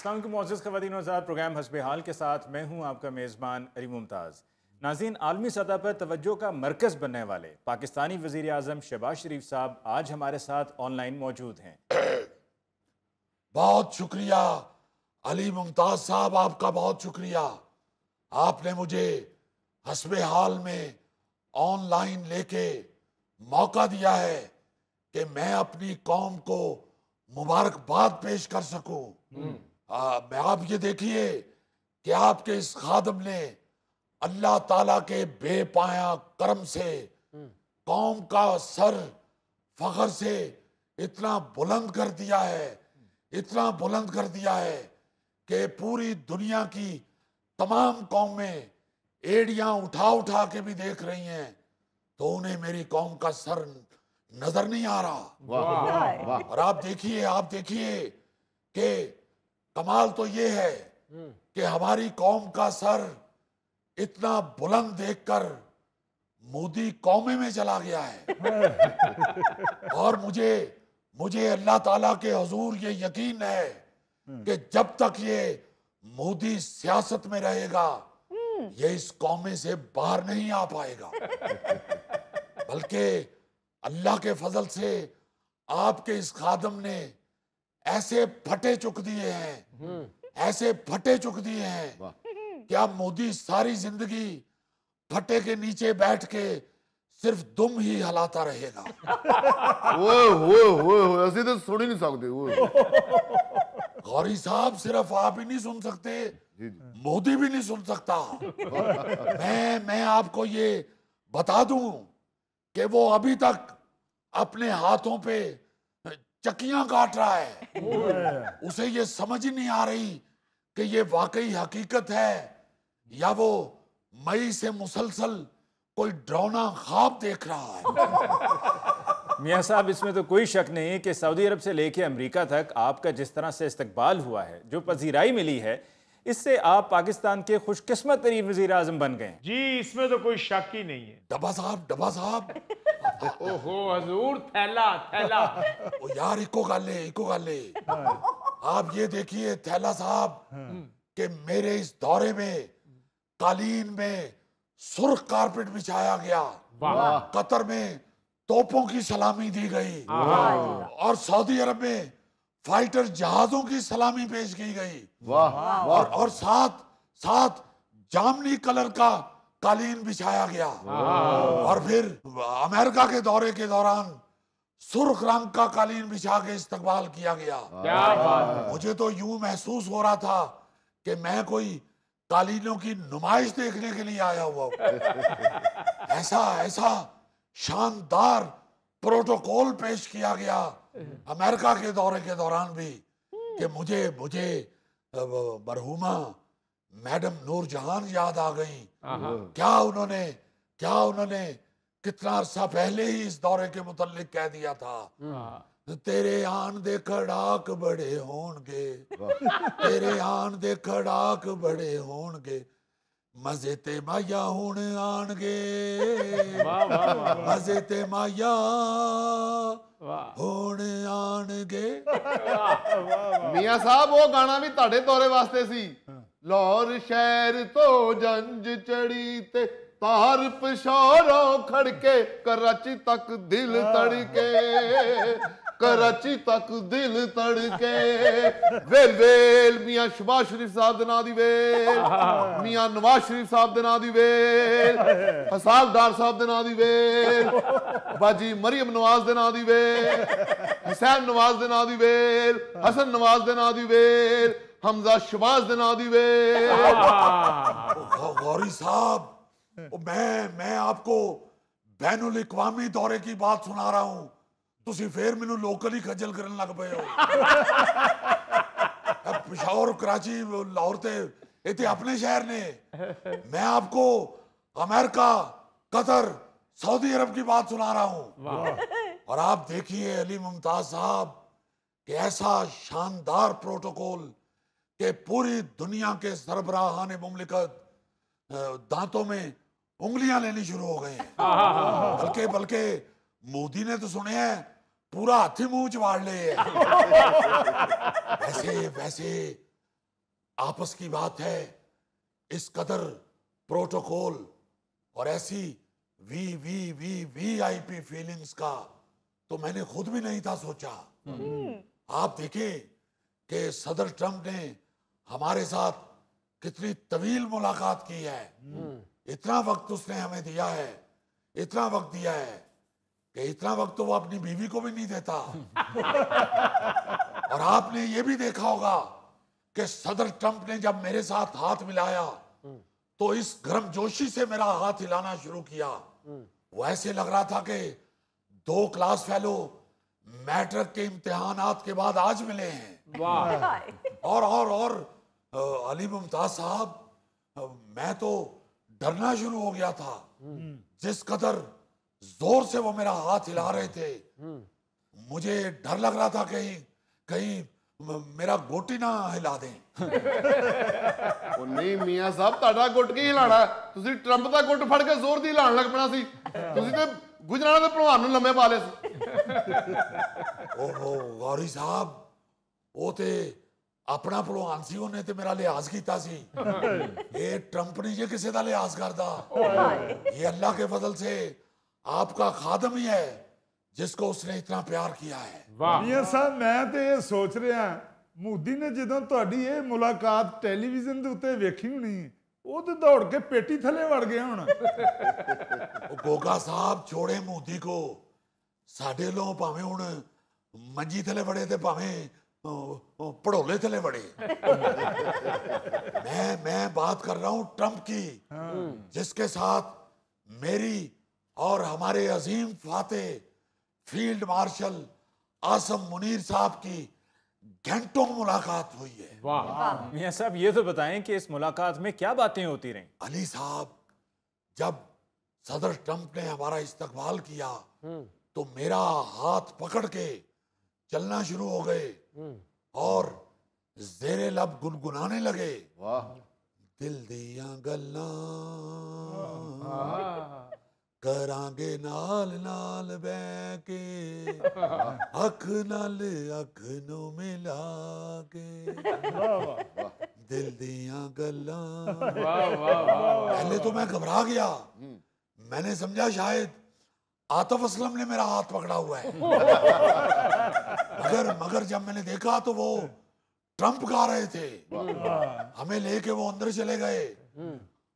अस्सलाम वालेकुम मोअज़्ज़ज़ ख़वातीन और हज़रात, प्रोग्राम हस्बे हाल के साथ मैं हूँ आपका मेज़बान अली मुमताज़। नाज़रीन, आलमी सतह पर तवज्जो का मरकज़ बनने वाले पाकिस्तानी वज़ीर आज़म शहबाज शरीफ साहब आज हमारे साथ ऑनलाइन मौजूद हैं। बहुत शुक्रिया अली मुमताज़ साहब, आपका बहुत शुक्रिया। आपने मुझे हस्बे हाल में ऑनलाइन लेके मौका दिया है कि मैं अपनी कौम को मुबारकबाद पेश कर सकूं। मैं आप ये देखिए कि आपके इस खादम ने अल्लाह ताला के बेपाया करम से कौम का सर फख्र से इतना बुलंद कर दिया है, इतना बुलंद कर दिया है कि पूरी दुनिया की तमाम कौमें एड़ियां उठा उठा के भी देख रही हैं तो उन्हें मेरी कौम का सर नजर नहीं आ रहा। वाह वाह। और आप देखिए कि कमाल तो ये है कि हमारी कौम का सर इतना बुलंद देखकर मोदी कौमे में चला गया है। और मुझे अल्लाह ताला के हुजूर ये यकीन है कि जब तक ये मोदी सियासत में रहेगा ये इस कौमे से बाहर नहीं आ पाएगा। बल्कि अल्लाह के फजल से आपके इस खादम ने ऐसे फटे चुक दिए हैं, ऐसे फटे चुक दिए हैं कि अब मोदी सारी जिंदगी फटे के नीचे बैठ के सिर्फ दुम ही हलाता रहेगा। ओए असि तो सुन ही नहीं सकते। गौरी साहब, सिर्फ आप ही नहीं सुन सकते, मोदी भी नहीं सुन सकता। मैं आपको ये बता दूं कि वो अभी तक अपने हाथों पे चक्कियां काट रहा है। उसे ये समझ ही नहीं आ रही कि ये वाकई हकीकत है या वो मई से मुसलसल कोई डरावना ख्वाब देख रहा है। मियाँ साहब, इसमें तो कोई शक नहीं कि सऊदी अरब से लेके अमेरिका तक आपका जिस तरह से इस्तकबाल हुआ है, जो पजीराई मिली है, इससे आप पाकिस्तान के खुशकिस्मत तरीन वज़ीर आज़म बन गए। जी, इसमें तो कोई शक ही नहीं है। डब्बा साहब ओहो हजूर, थैला थैला। ओ यार, इको गाले आप ये देखिए थैला साहब कि मेरे इस दौरे में कालीन में सुर्ख कारपेट बिछाया गया, कतर में तोपों की सलामी दी गई और सऊदी अरब में फाइटर जहाजों की सलामी पेश की गई। और साथ जामनी कलर का कालीन बिछाया गया। और फिर अमेरिका के दौरे के दौरान सुर्ख रंग का कालीन बिछा के इस्तकबाल किया गया। क्या बात है। मुझे तो यूं महसूस हो रहा था कि मैं कोई कालीनों की नुमाइश देखने के लिए आया हुआ हूं। ऐसा शानदार प्रोटोकॉल पेश किया गया अमेरिका के दौरे के दौरान भी कि मुझे मरहुमा मैडम नूरजहान याद आ गई। क्या उन्होंने कितना अरसा पहले ही इस दौरे के मुतालिक कह दिया था, तेरे आन दे खड़ाक बड़े होंगे, तेरे आन दे खड़ाक बड़े होंगे, मजे ते माया हुण आनगे, मजे ते माया हुण आनगे। मियाँ साहब, वो गाना भी ताड़े दौरे वास्ते सी। लाहौर शहर तो जंज चढ़ी ते तार पशारों खड़के, कराची तक दिल तड़के, कराची तक दिल तड़के। वेल वेल मियाँ शहबाज शरीफ साहब दे नां दी वेल, मियाँ नवाज शरीफ साहब दे नां दी वेल, हसान डार साहब दे नां दी वेल, बाजी मरियम नवाज दे नां दी वेल, हुसैन नवाज दे नां दी वेल, हसन नवाज दे नां दी वेल, हमजा शहबाज दे नां दी वेल। गौरी साहब, मैं आपको बैनुल इक़वामी दौरे की बात सुना रहा हूं, तुसी फिर मैनू लोकल ही खजल करन लग पे हो। पिशावर कराची लाहौर ते इतने अपने शहर ने, मैं आपको अमेरिका कतर सऊदी अरब की बात सुना रहा हूं। और आप देखिए अली मुमताज साहब कि ऐसा शानदार प्रोटोकॉल कि पूरी दुनिया के सरबराहान मुमलिकत दांतों में उंगलियां लेनी शुरू हो गए हैं। बल्कि मोदी ने तो सुने हैं पूरा हाथी मुंह च वाड़ ले। वैसे आपस की बात है, इस कदर प्रोटोकॉल और ऐसी वीआईपी फीलिंग्स का तो मैंने खुद भी नहीं था सोचा। आप देखें कि सदर ट्रंप ने हमारे साथ कितनी तवील मुलाकात की है। इतना वक्त उसने हमें दिया है, इतना वक्त दिया है कि इतना वक्त तो वो अपनी बीवी को भी नहीं देता। और आपने ये भी देखा होगा कि सदर ट्रंप ने जब मेरे साथ हाथ मिलाया तो इस गर्मजोशी से मेरा हाथ हिलाना शुरू किया। वो ऐसे लग रहा था कि 2 क्लास फेलो मैट्रिक के इम्तिहानात के बाद आज मिले हैं। वाह। और अली मुमताज साहब, मैं तो डरना शुरू हो गया था। जिस कदर जोर से वो मेरा हाथ हिला रहे थे, मुझे डर लग रहा था कहीं मेरा गोटी ना हिला दें। ਉਹ ਨਹੀਂ ਮੀਆਂ ਸਾਹਿਬ, ਤੁਹਾਡਾ ਗੁੱਟ ਕੀ ਹਿਲਾਣਾ? ਤੁਸੀਂ ਟਰੰਪ ਦਾ ਗੁੱਟ ਫੜ ਕੇ ਜ਼ੋਰ ਦੀ ਹਿਲਾਉਣ ਲੱਗ ਪੈਣਾ ਸੀ। ਤੁਸੀਂ ਤੇ ਗੁਜਰਾਣਾ ਦੇ ਭਲਵਾਨ ਨੂੰ ਲੰਮੇ ਪਾ ਲਏ ਸੀ। ओहो गौरी साहब, वो ते अपना भलवान सी, ਉਹਨੇ ਤੇ ਮੇਰਾ ਲਿਹਾਜ਼ ਕੀਤਾ ਸੀ। ये ट्रंप नहीं जे किसी का लिहाज करता। ये अल्लाह के फजल से आपका खादम ही है जिसको उसने इतना प्यार किया है। वाह। ਮੀਆਂ ਸਾਹਿਬ, ਮੈਂ ਤੇ ਇਹ ਸੋਚ ਰਿਹਾ, ਮੋਦੀ ਨੇ ਜਦੋਂ ਤੁਹਾਡੀ ਇਹ ਮੁਲਾਕਾਤ ਟੈਲੀਵਿਜ਼ਨ ਦੇ ਉੱਤੇ ਵੇਖੀ ਹੋਣੀ, ਉਹ ਤੇ ਦੌੜ ਕੇ ਪੇਟੀ ਥੱਲੇ ਵੜ ਗਿਆ ਹੁਣ। ਉਹ ਗੋਗਾ ਸਾਹਿਬ, ਛੋੜੇ ਮੋਦੀ को, ਸਾਡੇ ਲੋਂ ਭਾਵੇਂ ਹੁਣ ਮੰਜੀ ਥੱਲੇ ਵੜੇ ਤੇ ਭਾਵੇਂ पड़ोले थले बड़े। मैं बात कर रहा हूं ट्रंप की, जिसके साथ मेरी और हमारे अजीम फाते फील्ड मार्शल आसम मुनीर साहब की घंटों मुलाकात हुई है। वाह। मियां साहब, ये तो बताएं कि इस मुलाकात में क्या बातें होती रहीं? अली साहब, जब सदर ट्रंप ने हमारा इस्तकबाल किया तो मेरा हाथ पकड़ के चलना शुरू हो गए और जेरे लब गुनगुनाने लगे। वाह। दिल दिया गल्लां करांगे नाल नाल बैठ के, अख नाल अख नू मिला के, दिल दिया गल्लां। पहले तो मैं घबरा गया, मैंने समझा शायद आतिफ असलम ने मेरा हाथ पकड़ा हुआ है। मगर जब मैंने देखा तो वो ट्रंप गा रहे थे। हमें लेके वो अंदर चले गए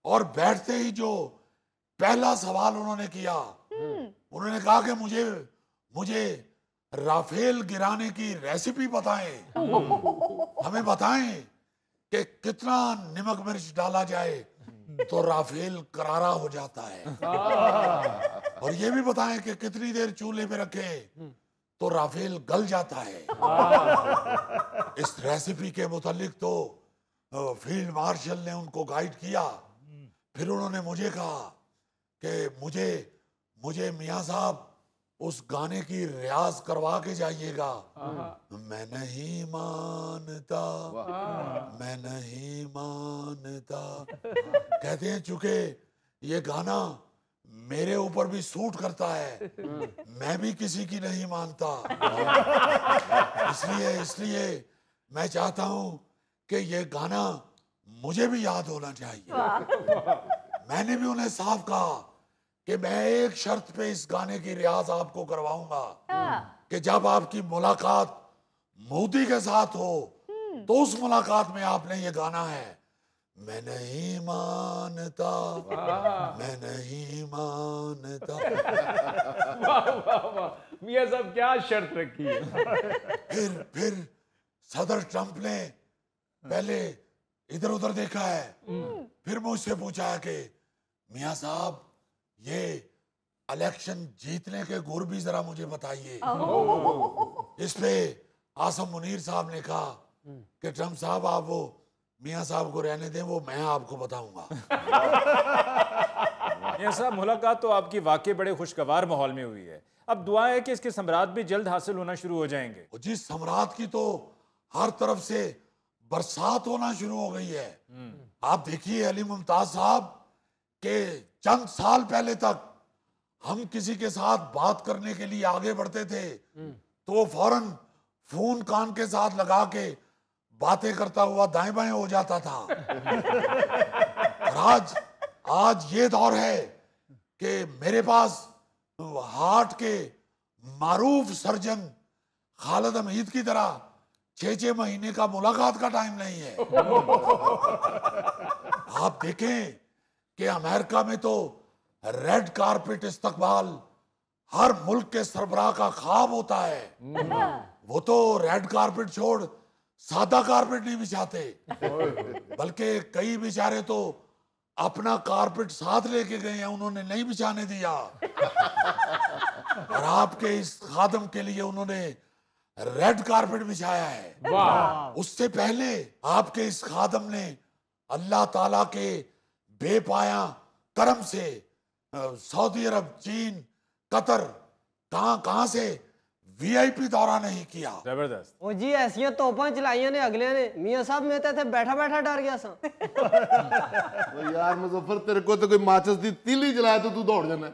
और बैठते ही जो पहला सवाल उन्होंने किया, उन्होंने कहा कि मुझे राफेल गिराने की रेसिपी बताएं। हमें बताएं कि कितना नमक मिर्च डाला जाए तो राफेल करारा हो जाता है, और ये भी बताएं कि कितनी देर चूल्हे पे रखे तो राफेल गल जाता है। इस रेसिपी के मुतालिक तो फील्ड मार्शल ने उनको गाइड किया। फिर उन्होंने मुझे कहा कि मुझे मियां साहब उस गाने की रियाज करवा के जाइएगा। मैं नहीं मानता, मैं नहीं मानता। कहते हैं चूंकि ये गाना मेरे ऊपर भी सूट करता है, मैं भी किसी की नहीं मानता। इसलिए मैं चाहता हूं कि ये गाना मुझे भी याद होना चाहिए। मैंने भी उन्हें साफ कहा कि मैं एक शर्त पे इस गाने की रियाज आपको करवाऊंगा कि जब आपकी मुलाकात मोदी के साथ हो तो उस मुलाकात में आपने ये गाना है, मैं नहीं मानता, मैं नहीं मानता। वाह वाह वाह। मियां साहब, क्या शर्त रखी है? फिर सदर ट्रंप ने पहले इधर उधर देखा है, फिर मुझसे पूछा है कि मियां साहब, ये इलेक्शन जीतने के गुर भी जरा मुझे बताइए। इस पे आसम मुनीर साहब ने कहा कि ट्रंप साहब, आप वो मियां साहब को रहने दें, वो मैं आपको बताऊंगा। मियां साहब, मुलाकात तो आपकी वाकई बड़े खुशगवार माहौल में हुई है। अब दुआ है कि इसके सम्राट भी जल्द हासिल होना शुरू हो जाएंगे। जिस सम्राट की तो हर तरफ से बरसात होना शुरू हो गई है। आप देखिए अली मुमताज साहब के चंद साल पहले तक हम किसी के साथ बात करने के लिए आगे बढ़ते थे तो वो फौरन फोन कान के साथ लगा के बातें करता हुआ दाएं बाएं हो जाता था। और आज ये दौर है कि मेरे पास हार्ट के मारूफ सर्जन खालिद हमीद की तरह 6-6 महीने का मुलाकात का टाइम नहीं है। आप देखें कि अमेरिका में तो रेड कारपेट इस्तकबाल हर मुल्क के सरबराह का ख्वाब होता है। वो तो रेड कारपेट छोड़ सादा कारपेट नहीं बिछाते, बल्कि कई बेचारे तो अपना कारपेट साथ लेके गए हैं, उन्होंने नहीं बिछाने दिया। और आपके इस खादम के लिए उन्होंने रेड कारपेट बिछाया है। उससे पहले आपके इस खादम ने अल्लाह ताला के बेपाया करम से सऊदी अरब, चीन, कतर, कहां से वीआईपी दौरा नहीं किया। जबरदस्त। ओ जी ऐसियां तोपां चलाइयां ने अगले ने, मियां साहब मैं तो बैठा बैठा डर गया सा। तो यार मुजफ्फर तेरे को तो कोई माचिस दी तीली जलाए तो तू दौड़ जाना।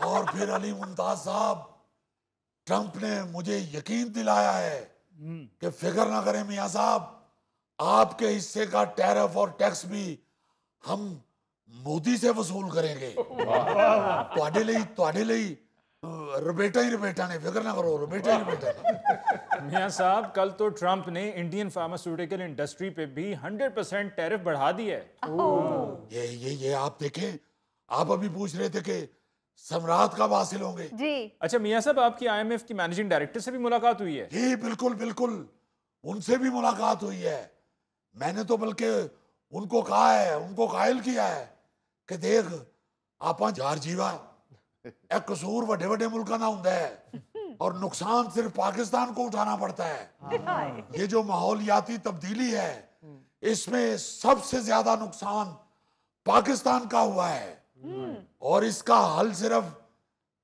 और फिर अली मुमताज साहब, ट्रंप ने मुझे यकीन दिलाया है कि फिक्र ना करें मियां साहब, आपके हिस्से का टैरिफ और टैक्स भी हम मोदी से वसूल करेंगे। ਤੁਹਾਡੇ ਲਈ रबेटा ही रबेटा ने, फिक्र ना करो, रबेटा ही रबेटा ने। मियां साहब, कल तो ट्रंप ने इंडियन फार्मास्यूटिकल इंडस्ट्री पे भी 100% टैरिफ बढ़ा दी है। ये आप देखें, आप अभी पूछ रहे थे कि सम्राट कब हासिल होंगे। जी अच्छा मियां साहब, आपकी IMF की मैनेजिंग डायरेक्टर से भी मुलाकात हुई है? जी बिल्कुल बिल्कुल, उनसे भी मुलाकात हुई है। मैंने तो बल्कि उनको कहा है, उनको कायल किया है कि देख आपा जारजीवा एक कसूर वड्डे वड्डे मुल्कां दा हुंदा है और नुकसान सिर्फ पाकिस्तान को उठाना पड़ता है। ये जो माहौलियाती तब्दीली है, इसमें सबसे ज्यादा नुकसान पाकिस्तान का हुआ है और इसका हल सिर्फ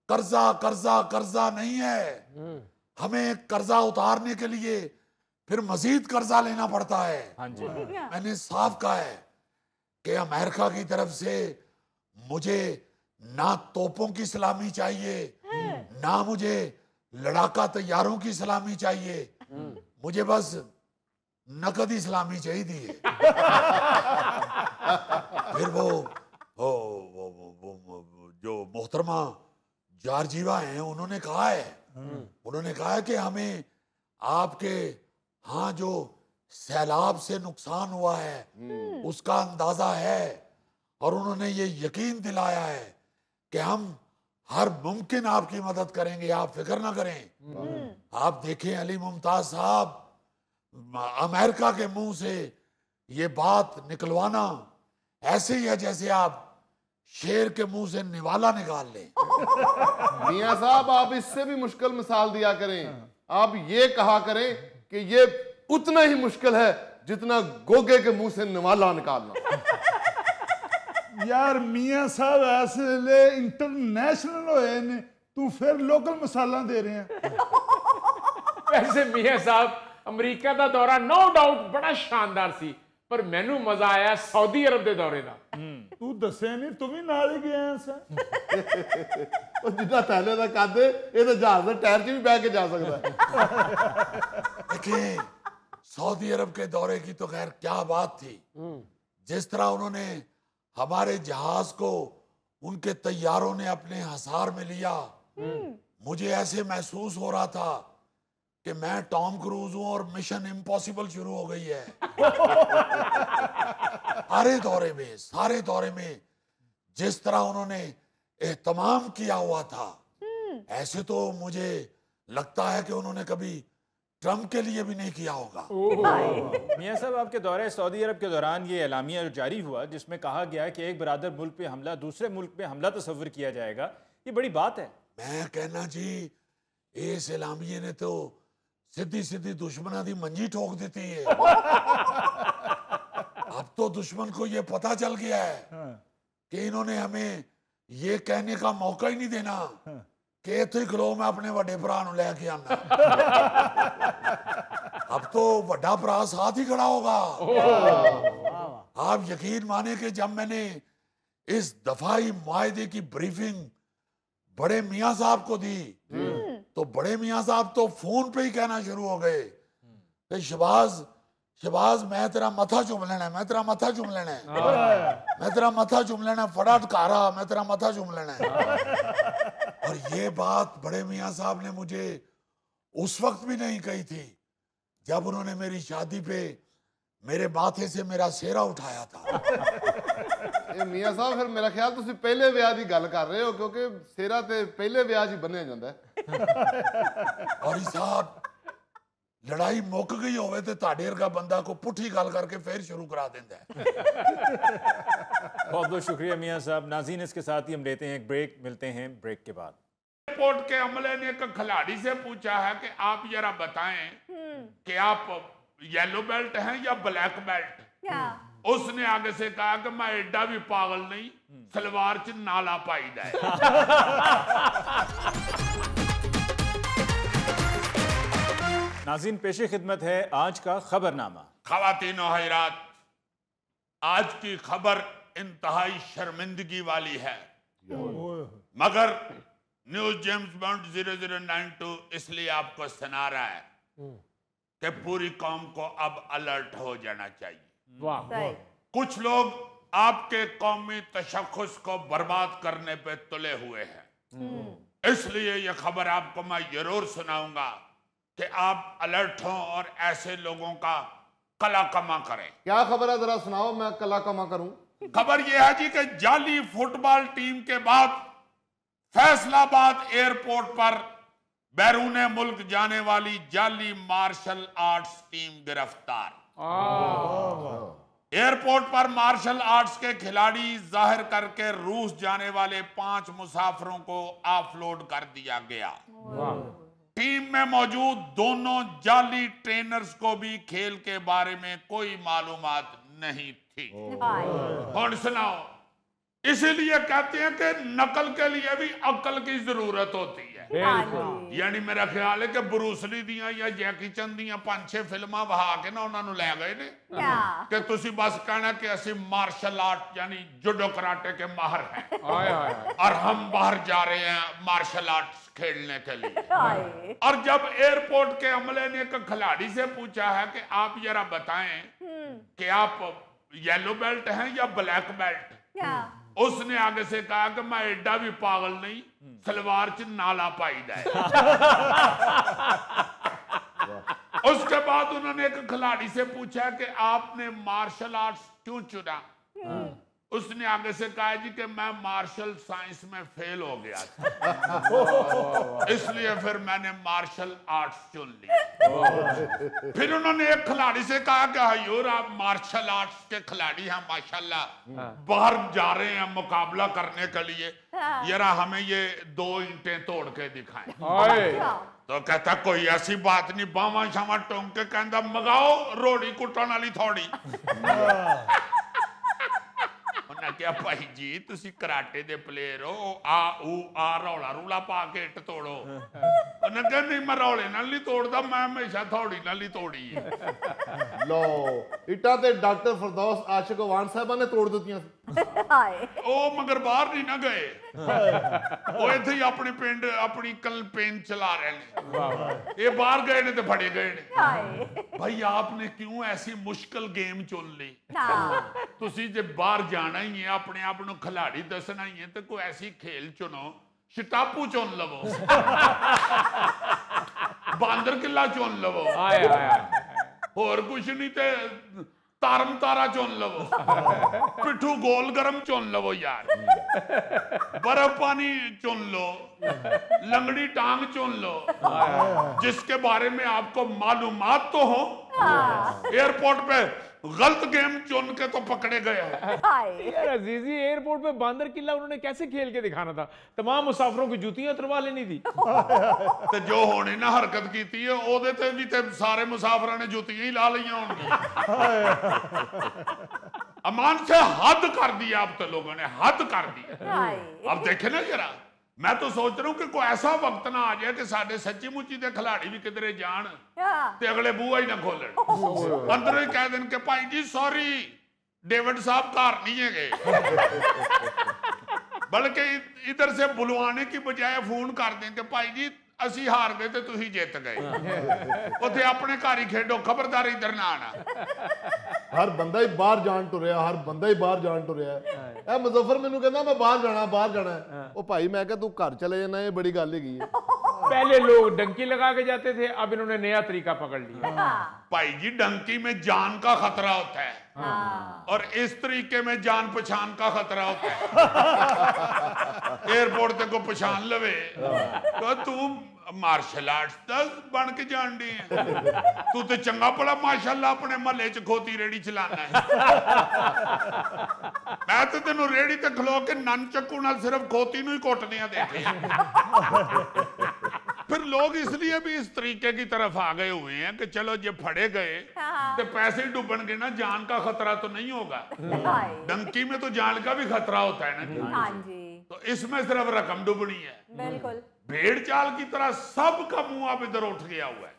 कर्जा कर्जा कर्जा नहीं है। हमें कर्जा उतारने के लिए फिर मजीद कर्जा लेना पड़ता है। हाँ जी। मैंने साफ कहा है कि अमेरिका की तरफ से मुझे ना तोपों की सलामी चाहिए, ना मुझे लड़ाका तैयारों की सलामी चाहिए, मुझे बस नकदी सलामी चाहिए। फिर वो जो मोहतरमा जारजीवा हैं, उन्होंने कहा है कि हमें आपके हाँ जो सैलाब से नुकसान हुआ है उसका अंदाजा है और उन्होंने ये यकीन दिलाया है कि हम हर मुमकिन आपकी मदद करेंगे, आप फिक्र ना करें। आप देखें अली मुमताज साहब, अमेरिका के मुंह से ये बात निकलवाना ऐसे ही है जैसे आप शेर के मुंह से निवाला निकाल लें। मियां साहब आप इससे भी मुश्किल मिसाल दिया करें। आप ये कहा करें कि ये उतना ही मुश्किल है जितना गोगे के मुंह से निवाला निकालना। यार मियां साहब ऐसे इंटरनेशनल होए ने, तू फिर लोकल मसाला दे रहे हैं। वैसे मियां साहब, अमरीका का दौरा नो डाउट बड़ा शानदार सी, पर मैनू मजा आया सऊदी अरब के दौरे का। तू दसे नहीं, तू भी नाल ही गया सा। जितना थैले का कद ये तो जहाज के टायर च भी बह के जा सकता है। देखिए सऊदी अरब के दौरे की तो खैर क्या बात थी। जिस तरह उन्होंने हमारे जहाज को उनके तैयारों ने अपने हसार में लिया, मुझे ऐसे महसूस हो रहा था कि मैं टॉम क्रूज हूं और मिशन इम्पॉसिबल शुरू हो गई है। सारे दौरे में जिस तरह उन्होंने एहतमाम किया हुआ था, ऐसे तो मुझे लगता है कि उन्होंने कभी ट्रंप के लिए भी नहीं किया होगा। मियां साहब, आपके दौरे सऊदी अरब के दौरान ये एलामिया जारी हुआ जिसमें कहा गया कि एक बरादर मुल्क पे हमला दूसरे मुल्क पे हमला तस्वर किया जाएगा, ये बड़ी बात है। मैं कहना जी, इस एलामिये ने तो सीधी सीधी दुश्मना दी मंजी ठोक देती है। अब तो दुश्मन को ये पता चल गया है कि इन्होंने हमें ये कहने का मौका ही नहीं देना कि इत्थे खलो मैं अपने वड्डे भरा नूं लैके आना। अब तो वड्डा भरा साथ ही खड़ा होगा। आप यकीन माने कि जब मैंने इस दफाई मुआहदे की ब्रीफिंग बड़े मियां साहब को दी तो बड़े मियां साहब तो फोन पे ही कहना शुरू हो गए कि शबाज मैं तेरा मथा चुम लेना, मैं तेरा मथा चुम लेना, मैं तेरा मथा चुम लेना, फटाफट कारा मैं तेरा मथा चुम लेना। और ये बात बड़े मियाँ साहब ने मुझे उस वक्त भी नहीं कही थी जब उन्होंने मेरी शादी पे मेरे माथे से मेरा सेहरा उठाया था। ਇਹ ਮੀਆਂ ਸਾਹਿਬ ਫਿਰ ਮੇਰਾ ਖਿਆਲ ਤੁਸੀਂ ਪਹਿਲੇ ਵਿਆਹ ਦੀ ਗੱਲ ਕਰ ਰਹੇ ਹੋ, ਕਿਉਂਕਿ ਸਿਹਰਾ ਤੇ ਪਹਿਲੇ ਵਿਆਹ 'ਚ ਹੀ ਬੰਨਿਆ ਜਾਂਦਾ ਹੈ। और साहब लड़ाई मुक गई होवे ते ताड़े वर्गा बंदा को पुठी गल करके फिर शुरू करा देंदा है। बहुत बहुत शुक्रिया मियाँ साहब। नाज़रीन, इसके साथ ही हम लेते हैं एक ब्रेक, मिलते हैं ब्रेक के बाद। एयरपोर्ट के अमले ने एक खिलाड़ी से पूछा है कि आप जरा बताएं कि आप येलो बेल्ट हैं या ब्लैक बेल्ट। उसने आगे से कहा कि मैं एडा भी पागल नहीं, सलवार च नाला पाईदा है। नाज़रीन, पेशे खिदमत है आज का खबरनामा। ख़वातीन और हज़रात, आज की खबर इंतहाई शर्मिंदगी वाली है, मगर न्यूज़ जेम्स बॉन्ड 0092 इसलिए आपको सुना रहा है कि पूरी कौम को अब अलर्ट हो जाना चाहिए। कुछ लोग आपके कौमी तशख़्ख़ुस को बर्बाद करने पे तुले हुए हैं, इसलिए यह खबर आपको मैं जरूर सुनाऊंगा कि आप अलर्ट हों और ऐसे लोगों का कला कमा करें। क्या खबर है, जरा सुनाओ, मैं कला कमा करूं। खबर यह है जी कि जाली फुटबॉल टीम के बाद फैसलाबाद एयरपोर्ट पर बैरून मुल्क जाने वाली जाली मार्शल आर्ट्स टीम गिरफ्तार। एयरपोर्ट पर मार्शल आर्ट्स के खिलाड़ी जाहिर करके रूस जाने वाले 5 मुसाफिरों को ऑफलोड कर दिया गया। टीम में मौजूद दोनों जाली ट्रेनर्स को भी खेल के बारे में कोई मालूमात नहीं थी। कौन सुनाओ, इसीलिए कहते हैं कि नकल के लिए भी अक्ल की जरूरत होती है। यानी मेरा ख्याल है कि ब्रूसली दियां या जैकी चंद दियां 5-6 फिल्मां वहा के ना उन्होंने ले गए ने कि तुसी बस कहना कि असि मार्शल आर्ट यानी जुडो कराटे के माहिर हैं और हम बाहर जा रहे हैं मार्शल आर्ट्स खेलने के लिए। और जब एयरपोर्ट के अमले ने एक खिलाड़ी से पूछा है कि आप जरा बताएं कि आप येलो बेल्ट हैं या ब्लैक बेल्ट, उसने आगे से कहा कि मैं एडा भी पागल नहीं, सलवार च नाला पाईदा है। उसके बाद उन्होंने एक खिलाड़ी से पूछा कि आपने मार्शल आर्ट्स क्यों चुना। उसने आगे से कहा जी कि मैं मार्शल साइंस में फेल हो गया था, इसलिए फिर मैंने मार्शल आर्ट्स चुन ली। फिर उन्होंने एक खिलाड़ी से कहा कि हजूर आप मार्शल आर्ट्स के खिलाड़ी हैं माशाल्लाह, बाहर जा रहे हैं मुकाबला करने के लिए, जरा हमें ये 2 ईंटें तोड़ के दिखाएं। तो कहता कोई ऐसी बात नहीं, बावा शावा टोंक के कहता मंगाओ रोड़ी कुटन वाली थोड़ी। क्या भाई जी तुसी कराटे दे प्लेयर हो, आ ऊ आ रौला रूला पा के इट तोड़ो। उन्हें कहा नहीं मैं रौले नाल नहीं तोड़दा, मैं हमेशा थोड़ी नाल ही तोड़ी है। लो इटा ते डॉक्टर फरदौस आशिक वान साहब ने तोड़ दित्तियां। ओ मगर बाहर नहीं ना गए, वो इत्थे ही अपने पिंड अपनी कैंपेन चला रहे हैं। ये बाहर गए ने तो फड़े गए ने। भाई आपने क्यों ऐसी मुश्किल गेम चुन ली? तुसी जे बाहर जाना ही है, अपने आप को खिलाड़ी दसना ही है, तो कोई ऐसी खेल चुनो, शटापू चुन लवो, बांदर किला चुन लवो, होर कुछ नहीं ते तारम तारा चुन लवो, पिट्ठू गोल गरम चुन लवो यार, बर्फ पानी चुन लो, लंगड़ी टांग चुन लो, जिसके बारे में आपको मालूमात तो हो। एयरपोर्ट पे गलत गेम चुन के तो पकड़े गए हो। यार अजीजी, एयरपोर्ट पे बांदर किला उन्होंने कैसे खेल के दिखाना था? तमाम मुसाफिरों की जूतियां उतरवा लेनी थी। तो जो होने ना हरकत की थी ओदे ते भी ते सारे मुसाफिरों ने जूतियां ही ला लिया होंगी। अमान से हद कर दिया अब तो लोगों ने, हद कर दिया। अब देखे ना जरा, मैं तो सोच रहा हूं कि कोई ऐसा वक्त ना आ जाए कि साडे सच्ची मुच्ची दे खिलाड़ी भी किधरे जान ते अगले बूहा ही ना खोलन, अंदर ही कह देन के भाई जी सॉरी डेविड साहब घर नहीं है गए, बल्कि इधर से बुलवाने की बजाय फोन कर दें कि भाई जी ਅਸੀਂ ਹਾਰ ਗਏ ਤੇ ਤੁਸੀਂ ਜਿੱਤ ਗਏ। ਉੱਥੇ ਆਪਣੇ ਘਰ ਹੀ ਖੇਡੋ, ਖਬਰਦਾਰ ਇੱਧਰ ਨਾ ਆਣਾ। ਹਰ ਬੰਦਾ ਹੀ ਬਾਹਰ ਜਾਣ ਟੁਰਿਆ, ਹਰ ਬੰਦਾ ਹੀ ਬਾਹਰ ਜਾਣ ਟੁਰਿਆ। ਇਹ ਮੁਜ਼ੱਫਰ ਮੈਨੂੰ ਕਹਿੰਦਾ ਮੈਂ ਬਾਹਰ ਜਾਣਾ, ਬਾਹਰ ਜਾਣਾ। ਉਹ ਭਾਈ ਮੈਂ ਕਿਹਾ ਤੂੰ ਘਰ ਚਲੇ ਜਾਣਾ, ਇਹ ਬੜੀ ਗੱਲ ਹੈਗੀ ਹੈ। पहले लोग डंकी लगा के जाते थे, अब इन्होंने नया तरीका पकड़ लिया। भाई जी डंकी में जान का खतरा होता है और इस तरीके में जान पहचान का खतरा होता है। एयरपोर्ट ते को पहचान लवे तो तू मार्शल आर्ट्स दा बन के जान दी है, तू तो चंगा भला माशाल्लाह अपने महल्ले च खोती रेड़ी चलाना है। मैं तो तेनों रेड़ी ते खलो के नन चक्कू नाल सिर्फ खोती नूं ही कुटदियां देखे। फिर लोग इसलिए भी इस तरीके की तरफ आ गए हुए हैं कि चलो ये फड़े गए तो पैसे डूबनगे ना, जान का खतरा तो नहीं होगा। डंकी में तो जान का भी खतरा होता है ना जी। तो इसमें सिर्फ रकम डूबनी है। बिल्कुल भेड़ चाल की तरह सबका मुंह अब इधर उठ गया हुआ है।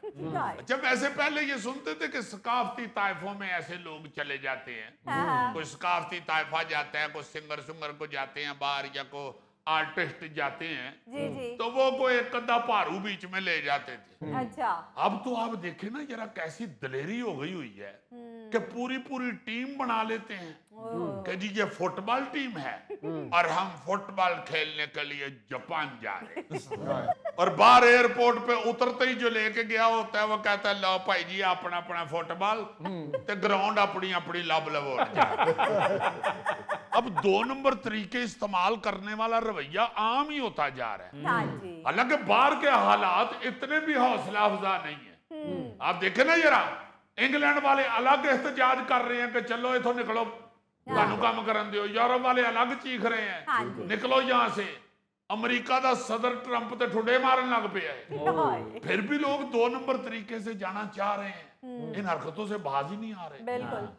अच्छा वैसे पहले ये सुनते थे कि सकाफती ताइफों में ऐसे लोग चले जाते हैं, कोई सकाफती ताइफा जाता है, कोई सिंगर को जाते हैं बाहर, या को आर्टिस्ट जाते हैं जी। तो वो कोई एक अद्धा भारू बीच में ले जाते थे। अच्छा अब तो आप देखे ना जरा कैसी दलेरी हो गई हुई है कि पूरी पूरी टीम बना लेते हैं कि जी ये फुटबॉल टीम है और हम फुटबॉल खेलने के लिए जापान जा रहे हैं। और बाहर एयरपोर्ट पे उतरते ही जो लेके गया होता है वो कहता है लो भाई जी अपना अपना फुटबॉल ते ग्राउंड अपनी अपनी लब लबो। अब 2 नंबर तरीके इस्तेमाल करने वाला रवैया आम ही होता जा रहा है। हालांकि बाहर के हालात इतने भी हौसला अफजा नहीं है। आप देखें ना जरा इंग्लैंड वाले अलग एहतजाज कर रहे हैं कि चलो इथों निकलो, ਤੁਹਾਨੂੰ ਕੰਮ ਕਰਨ ਦਿਓ। यूरोप वाले अलग चीख रहे हैं निकलो यहाँ से। अमेरिका का सदर ट्रंप तो ठुडे मारन लग पे है। फिर भी लोग 2 नंबर तरीके से जाना चाह रहे हैं, इन हरकतों से बाज ही नहीं आ रहे।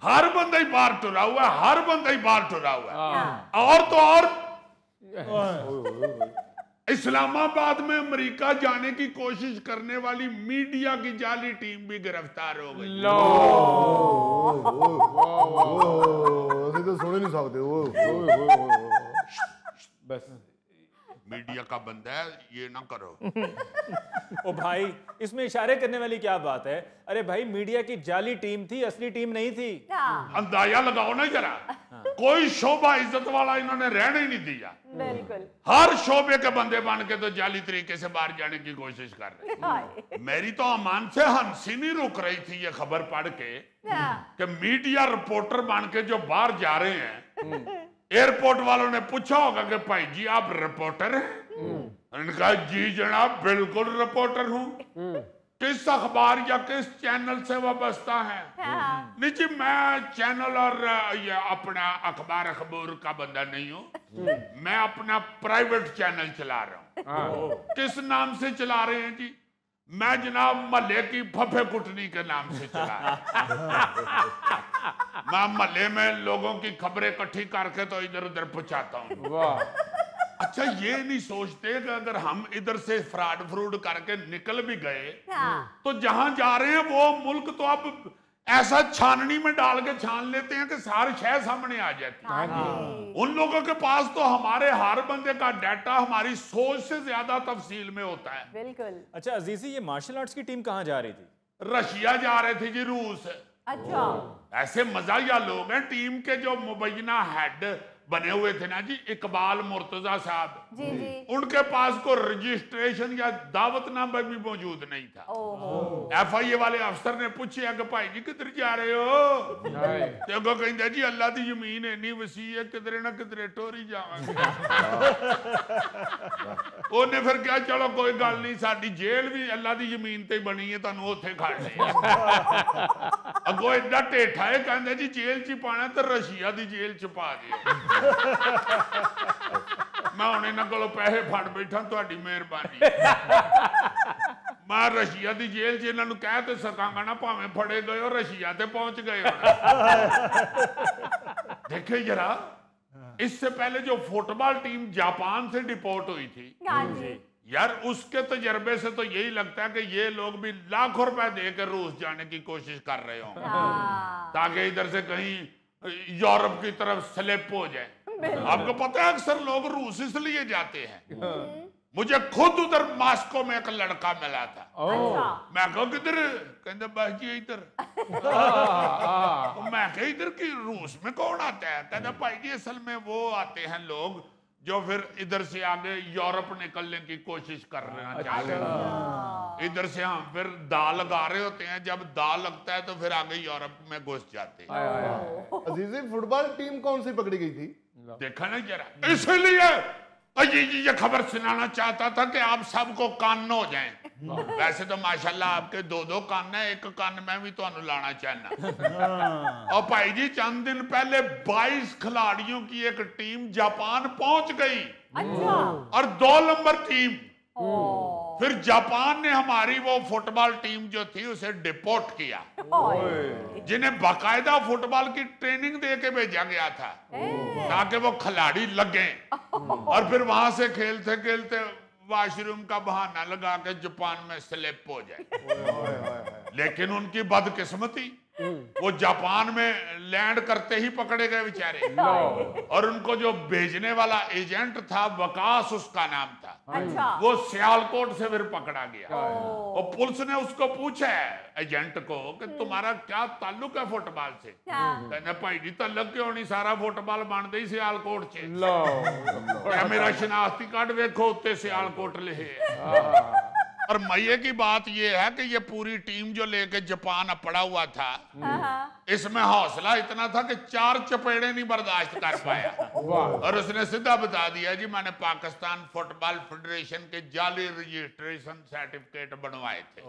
हर बंदा ही बाहर टुरा हुआ है, हर बंदा ही बाहर टुरा हुआ है। और तो और इस्लामाबाद में अमेरिका जाने की कोशिश करने वाली मीडिया की जाली टीम भी गिरफ्तार हो गई। तो सुन नहीं सकते बस मीडिया का बंदा है, ये ना करो। ओ भाई इसमें इशारे करने वाली क्या बात है? अरे भाई मीडिया की जाली टीम थी, असली टीम नहीं थी। अंदाजा लगाओ ना जरा। कोई शोभा इज्जत वाला इन्होंने रहने ही नहीं दिया। बिल्कुल हर शोबे के बंदे बन के तो जाली तरीके से बाहर जाने की कोशिश कर रहे। मेरी तो अमान से हंसी नहीं रुक रही थी ये खबर पढ़ के कि मीडिया रिपोर्टर बन के जो बाहर जा रहे हैं, एयरपोर्ट वालों ने पूछा होगा कि भाई जी आप रिपोर्टर हैं? उन्होंने कहा जी जनाब बिल्कुल रिपोर्टर हूं। किस अखबार या किस चैनल से वाबस्ता है? नहीं जी मैं चैनल और ये अपना अखबार अखबार का बंदा नहीं हूं, मैं अपना प्राइवेट चैनल चला रहा हूं। किस नाम से चला रहे हैं जी? मैं जनाब महल्ले की फफे कुटनी के नाम से चला रहा। मैं महल्ले में लोगों की खबरें इकट्ठी करके तो इधर उधर पहुंचाता हूँ। अच्छा ये नहीं सोचते कि अगर हम इधर से फ्रॉड फ्रूड करके निकल भी गए तो जहां जा रहे हैं वो मुल्क तो अब ऐसा छाननी में डाल के छान लेते हैं कि सारी शय सामने आ जाती है। उन लोगों के पास तो हमारे हर बंदे का डाटा हमारी सोच से ज्यादा तफसील में होता है। बिल्कुल। अच्छा अजीजी ये मार्शल आर्ट्स की टीम कहाँ जा रही थी? रशिया जा रहे थे जी, रूस। अच्छा ऐसे मजाया लोग हैं। टीम के जो मुबैना हेड बने हुए थे ना जी इकबाल मुर्तजा साहब जी, उनके पास को रजिस्ट्रेशन या दावतनामा भी मौजूद नहीं था। FIA वाले अफसर ने पूछा कि भाई जी किधर जा रहे हो? तो कहते जी अल्लाह की जमीन इन्नी वसी है किधरे ना किधरे टोरी जावांगे। उन्हें फिर क्या चलो कोई गल नहीं, साडी जेल भी अल्लाह की जमीन ते बनी है, तुहानू उत्थे खड़ ले। अगो इतना ढेठा है कहते जी जेल च पाना तो रशिया की जेल च पा दियो। मैं हुण इन्हां कोलों पैसे फड़ बैठा, तुहाडी मेहरबानी। मैं रशिया की जेल च इन्हां नूं कह ते सकांगा ना, भावें फड़े गए हो रशिया ते पहुंच गए हो। देखे जरा इससे पहले जो फुटबॉल टीम जापान से डिपोर्ट हुई थी यार, उसके तजर्बे से तो यही लगता है कि ये लोग भी लाखों रुपए देकर रूस जाने की कोशिश कर रहे हो ताकि इधर से कहीं यूरोप की तरफ स्लिप हो जाए। आपको पता है अक्सर लोग रूस इसलिए जाते हैं, मुझे खुद उधर मास्को में एक लड़का मिला था। मैं कहा किधर? कहते बस जी इधर। मैं कहा इधर की रूस में कौन आता है? कहते भाई जी असल में वो आते हैं लोग जो फिर इधर से आगे यूरोप निकलने की कोशिश कर रहे हैं, इधर से हम फिर दाल लगा रहे होते हैं, जब दाल लगता है तो फिर आगे यूरोप में घुस जाते हैं। अजीजी फुटबॉल टीम कौन सी पकड़ी गई थी? देखा ना जरा, इसलिए ये खबर सुनाना चाहता था कि आप सबको कान हो जाएं। वैसे तो माशाल्लाह आपके 2-2 कान है, एक कान में भी तो लाना चाहना। और भाई जी चंद दिन पहले 22 खिलाड़ियों की एक टीम जापान पहुंच गई। और 2 नंबर टीम। फिर जापान ने हमारी वो फुटबॉल टीम जो थी उसे डिपोर्ट किया, जिन्हें बाकायदा फुटबॉल की ट्रेनिंग दे के भेजा गया था ताकि वो खिलाड़ी लगे और फिर वहां से खेलते खेलते वॉशरूम का बहाना लगा के जापान में स्लिप हो जाए। लेकिन उनकी बदकिस्मती, वो जापान में लैंड करते ही पकड़े गए बेचारे। और उनको जो भेजने वाला एजेंट था, वकास उसका नाम था, वो सियालकोट से फिर पकड़ा गया। और पुलिस ने उसको पूछा एजेंट को कि तुम्हारा क्या ताल्लुक है फुटबॉल से? कहने भाई जी ताल्लुक क्यों नहीं, सारा फुटबॉल बनते ही सियालकोट से। मेरा शनाख्ती कार्ड वेखो उत्ते सियालकोट लिखे। और मजे की बात यह है कि ये पूरी टीम जो लेके जापान पड़ा हुआ था, इसमें हौसला इतना था कि 4 चपेड़े नहीं बर्दाश्त कर पाया। और उसने सीधा बता दिया जी मैंने पाकिस्तान फुटबॉल फेडरेशन के जाली रजिस्ट्रेशन सर्टिफिकेट बनवाए थे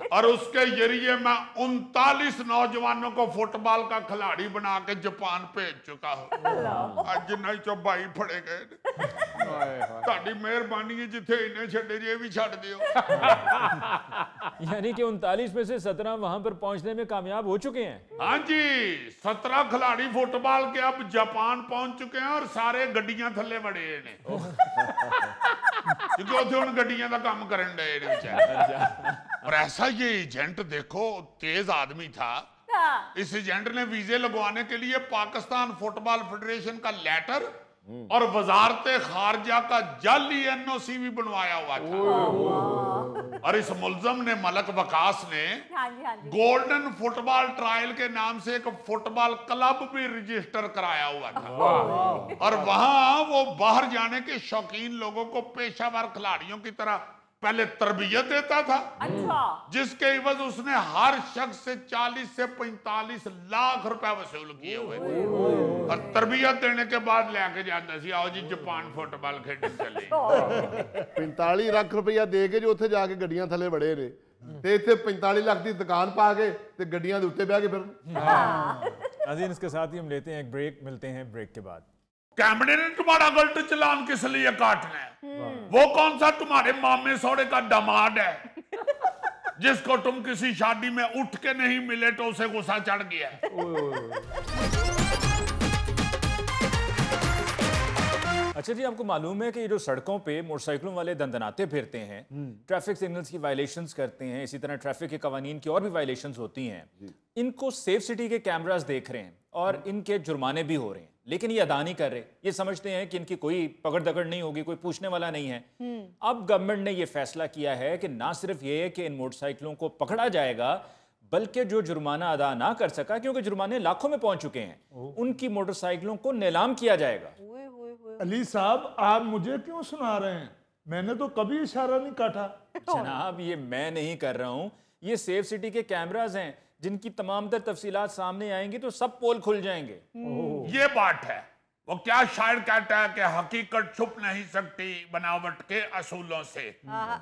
और उसके जरिए मैं 39 नौजवानों को फुटबॉल का खिलाड़ी बना के जापान भेज चुका हूँ। आज नहीं चो भाई फड़े गए, ताड़ी मेहरबानी है जिथे इन्हें छड़े जे भी छड़ दियो। यानी कि 39 में से 17 वहां पर पहुंचने में कामयाब हो चुके हैं। हाँ जी, 17 खिलाड़ी फुटबॉल के अब जापान पहुंच चुके हैं और सारे गड्डियां थले बड़े ने क्योंकि उसे उन गड्डियां का काम करन डे ने बेचारे। और ऐसा ये एजेंट देखो तेज आदमी था। इस एजेंट ने वीजे लगवाने के लिए पाकिस्तान फुटबॉल फेडरेशन का लेटर और वजारते खारजा का जाली एनओसी भी बनवाया हुआ था। और इस मुल्जम ने मलक वकास ने गोल्डन फुटबॉल ट्रायल के नाम से एक फुटबॉल क्लब भी रजिस्टर कराया हुआ था। और वहां वो बाहर जाने के शौकीन लोगों को पेशावर खिलाड़ियों की तरह पहले तरबियत देता था, जिसके एवज उसने हर शख्स से 40 से 45 लाख रुपए वसूल किए हुए थे। और तरबियत देने के बाद लेके जाता सी आओ जी जापान फुटबॉल खेलने चले। 45 लाख रुपया दे के जो उत्थे जाके गड्डियां थले बड़े ने ते इत्थे 45 लाख की दुकान पा के ते गड्डियां दे उत्ते बैठ के फिर। नाज़रीन इसके साथ ही हम लेते हैं एक ब्रेक, मिलते हैं ब्रेक के बाद। कैमरे ने तुम्हारा गलत चलान किस लिए काटना है? वो कौन सा तुम्हारे मामे सौड़े का दामाद है जिसको तुम किसी शादी में उठ के नहीं मिले तो उसे गुस्सा चढ़ गया? अच्छा जी, आपको मालूम है कि ये जो सड़कों पे मोटरसाइकिलों वाले दंदनाते फिरते हैं, ट्रैफिक सिग्नल्स की वायलेशंस करते हैं, इसी तरह ट्रैफिक के कवानीन की और भी वायलेशंस होती हैं, इनको सेफ सिटी के कैमरास देख रहे हैं और इनके जुर्माने भी हो रहे हैं, लेकिन ये अदा नहीं कर रहे। ये समझते हैं कि इनकी कोई पकड़ दकड़ नहीं होगी, कोई पूछने वाला नहीं है। अब गवर्नमेंट ने ये फैसला किया है कि ना सिर्फ ये कि इन मोटरसाइकिलों को पकड़ा जाएगा, बल्कि जो जुर्माना अदा ना कर सका, क्योंकि जुर्माने लाखों में पहुंच चुके हैं, उनकी मोटरसाइकिलों को नीलाम किया जाएगा। अली साहब आप मुझे क्यों सुना रहे हैं? मैंने तो कभी इशारा नहीं काटा। जनाब ये मैं नहीं कर रहा हूं, ये सेफ सिटी के कैमरास हैं जिनकी तमाम तर तफसीलात सामने आएंगी तो सब पोल खुल जाएंगे। ये बात है, वो क्या शायर कहता है कि हकीकत छुप नहीं सकती बनावट के असूलों से,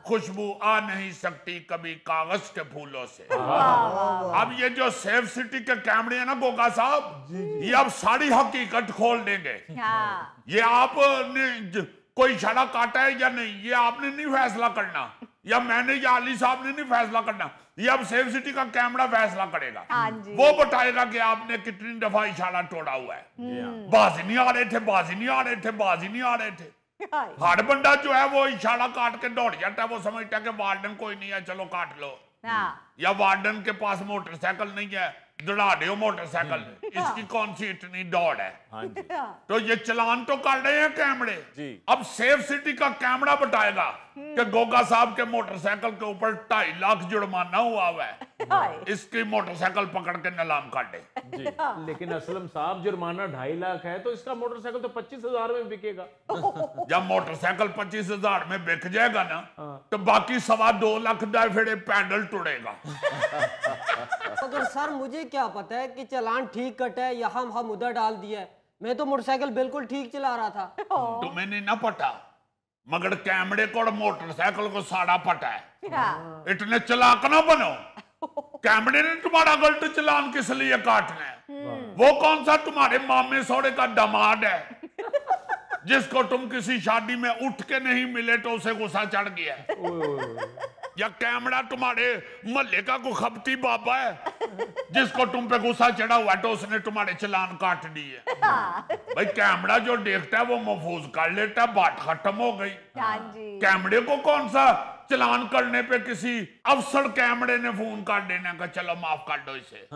खुशबू आ नहीं सकती कभी कागज के फूलों से। अब ये जो सेफ सिटी के कैमरे हैं ना गोगा साहब, ये अब सारी हकीकत खोल देंगे। ये आपने कोई इशारा काटा है या नहीं, ये आपने नहीं फैसला करना, या मैंने या अली साहब ने नहीं फैसला करना, ये अब सेफ सिटी का कैमरा फैसला करेगा। वो बताएगा कि आपने कितनी दफा इशारा तोड़ा हुआ है। बाजी नहीं आ रहे थे, बाजी नहीं आ रहे थे, बाजी नहीं आ रहे थे। हर बंदा जो है वो इशारा काट के दौड़ जाता है, वो समझता है कि वार्डन कोई नहीं है चलो काट लो, या वार्डन के पास मोटरसाइकिल नहीं है, दौड़ा दो मोटरसाइकिल, इसकी कौन सी इतनी दौड़ है। हाँ जी तो ये चलान तो कर रहे हैं कैमरे जी। अब सेफ सिटी का कैमरा बताएगा कि गोगा साहब के मोटरसाइकिल के ऊपर 2.5 लाख जुर्माना हुआ है, इसकी मोटरसाइकिल पकड़ के नीलाम कर दे। जी लेकिन असलम साहब जुर्माना 2.5 लाख है तो इसका मोटरसाइकिल तो 25,000 में बिकेगा। जब मोटरसाइकिल 25,000 में बिक जाएगा ना तो बाकी 2.25 लाख का फिर पैडल टुड़ेगा। मगर सर मुझे क्या पता है कि चालान ठीक कटा है या हम उधर डाल दिया है। मैं तो मोटरसाइकिल बिल्कुल ठीक चला रहा था। तुम्हें नहीं ना पता, मगर कैमरे को और मोटरसाइकिल को सारा पता है। इतने चालाक ना बनो। कैमरे ने तुम्हारा गलत चालान किस लिए काटना है? वो कौन सा तुम्हारे मामे सौरे का दामाद है जिसको तुम किसी शादी में उठ के नहीं मिले तो उसे गुस्सा चढ़ गया है? या कैमरा तुम्हारे मोहल्ले का कोई खपती बाबा है जिसको तुम पे गुस्सा चढ़ा हुआ तो उसने तुम्हारे चालान काट दिए? भाई कैमरा जो देखता है वो महफूज कर लेता है, बात खत्म हो गई। कैमरे को कौन सा चालान करने पे किसी अफसर कैमरे ने फोन कर देना का चलो माफ कर दो इसे,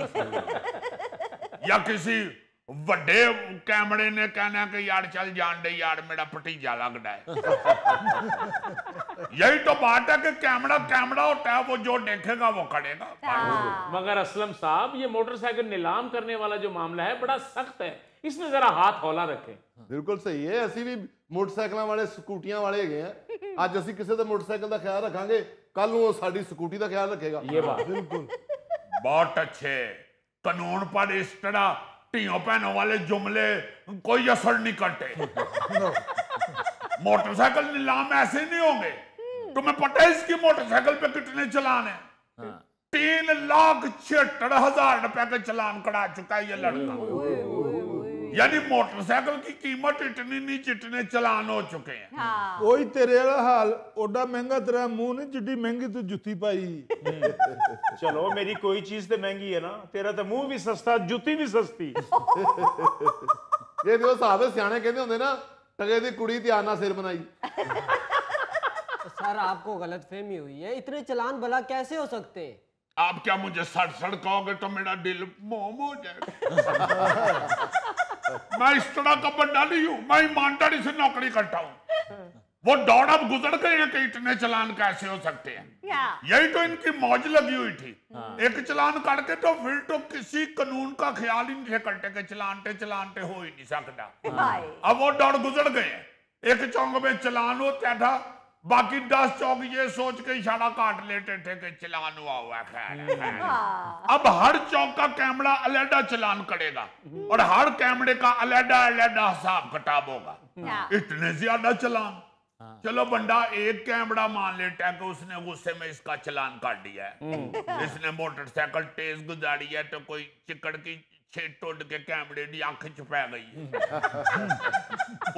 या किसी बड़े कैमरे ने कहना कि यार चल जान दे यार मेरा भतीजा लगता है। यही तो बात है कि कैमरा कैमरा होता है, वो जो देखेगा वो करेगा। मगर असलम साहब ये मोटरसाइकिल नीलाम करने वाला जो मामला है बड़ा सख्त है, इसमें जरा हाथ हौला रखें। बिल्कुल सही है, ਅਸੀਂ ਵੀ ਮੋਟਰਸਾਈਕਲਾਂ ਵਾਲੇ ਸਕੂਟੀਆਂ ਵਾਲੇ ਹੈਗੇ ਆ। ਅੱਜ ਅਸੀਂ ਕਿਸੇ ਦੇ ਮੋਟਰਸਾਈਕਲ ਦਾ ਖਿਆਲ ਰੱਖਾਂਗੇ, ਕੱਲ ਨੂੰ ਉਹ ਸਾਡੀ ਸਕੂਟੀ ਦਾ ਖਿਆਲ ਰੱਖੇਗਾ। ये बात बिल्कुल बहुत अच्छे कानून पर इस तरह टियों पहनों वाले जुमले कोई असर नहीं करते। मोटरसाइकिल नीलाम ऐसे नहीं होंगे। तुम्हें पता है इसकी मोटरसाइकिल पे कितने चालान है? 3,76,000 रुपए के चालान करा चुका है ये लड़का। यानी मोटरसाइकिल की कीमत इतनी नहीं जितने चालान हो चुके हैं। ਉਹੀ ਤੇਰੇ ਵਾਲਾ ਹਾਲ, ਓਡਾ ਮਹਿੰਗਾ ਤੇਰਾ ਮੂੰਹ ਨਹੀਂ ਜਿੱਡੀ ਮਹਿੰਗੀ ਤੂੰ ਜੁੱਤੀ ਪਾਈ। चलो मेरी कोई चीज तो महंगी है ना, तेरा तो मुंह भी सस्ता जुती भी सस्ती। ਇਹ ਦਿਓ ਸਾਹਿਬ ਸਿਆਣੇ ਕਹਿੰਦੇ ਹੁੰਦੇ ਨਾ, ਟਕੇ ਦੀ ਕੁੜੀ ਧਿਆਨ ਨਾਲ ਸਿਰ ਬਣਾਈ। सर आपको गलतफहमी हुई है, इतने चालान भला कैसे हो सकते हैं? आप क्या मुझे सड़ कहोगे तो मेरा दिल मोम हो जाएगा। मैं इस तरह का बंदा नहीं हूं, मैं ईमानदारी से नौकरी करता हूं। वो दौड़ अब गुजर गए हैं कि इतने चालान कैसे हो सकते हैं। यही तो इनकी मौज लगी हुई थी। एक चालान करके तो फिर तो किसी कानून का ख्याल ही नहीं करते कि चलानते हो ही नहीं सकता। अब वो दौड़ गुजर गए हैं। एक चौक में चालान होता था, बाकी 10 चौक ये सोच के इशारा काट लेते थे कि चालान हुआ हुआ है। अब हर चौक का कैमरा अलग चालान करेगा और हर कैमरे का अलग हिसाब किताब होगा। इतने ज्यादा चालान। चलो बंदा एक कैमरा मान लेता है कि उसने गुस्से में इसका चालान काट दिया है। इसने मोटरसाइकिल तेज गुजारी है तो कोई चिकड़ की छेद तोड़ के कैमरे की आंख छुपा गई है।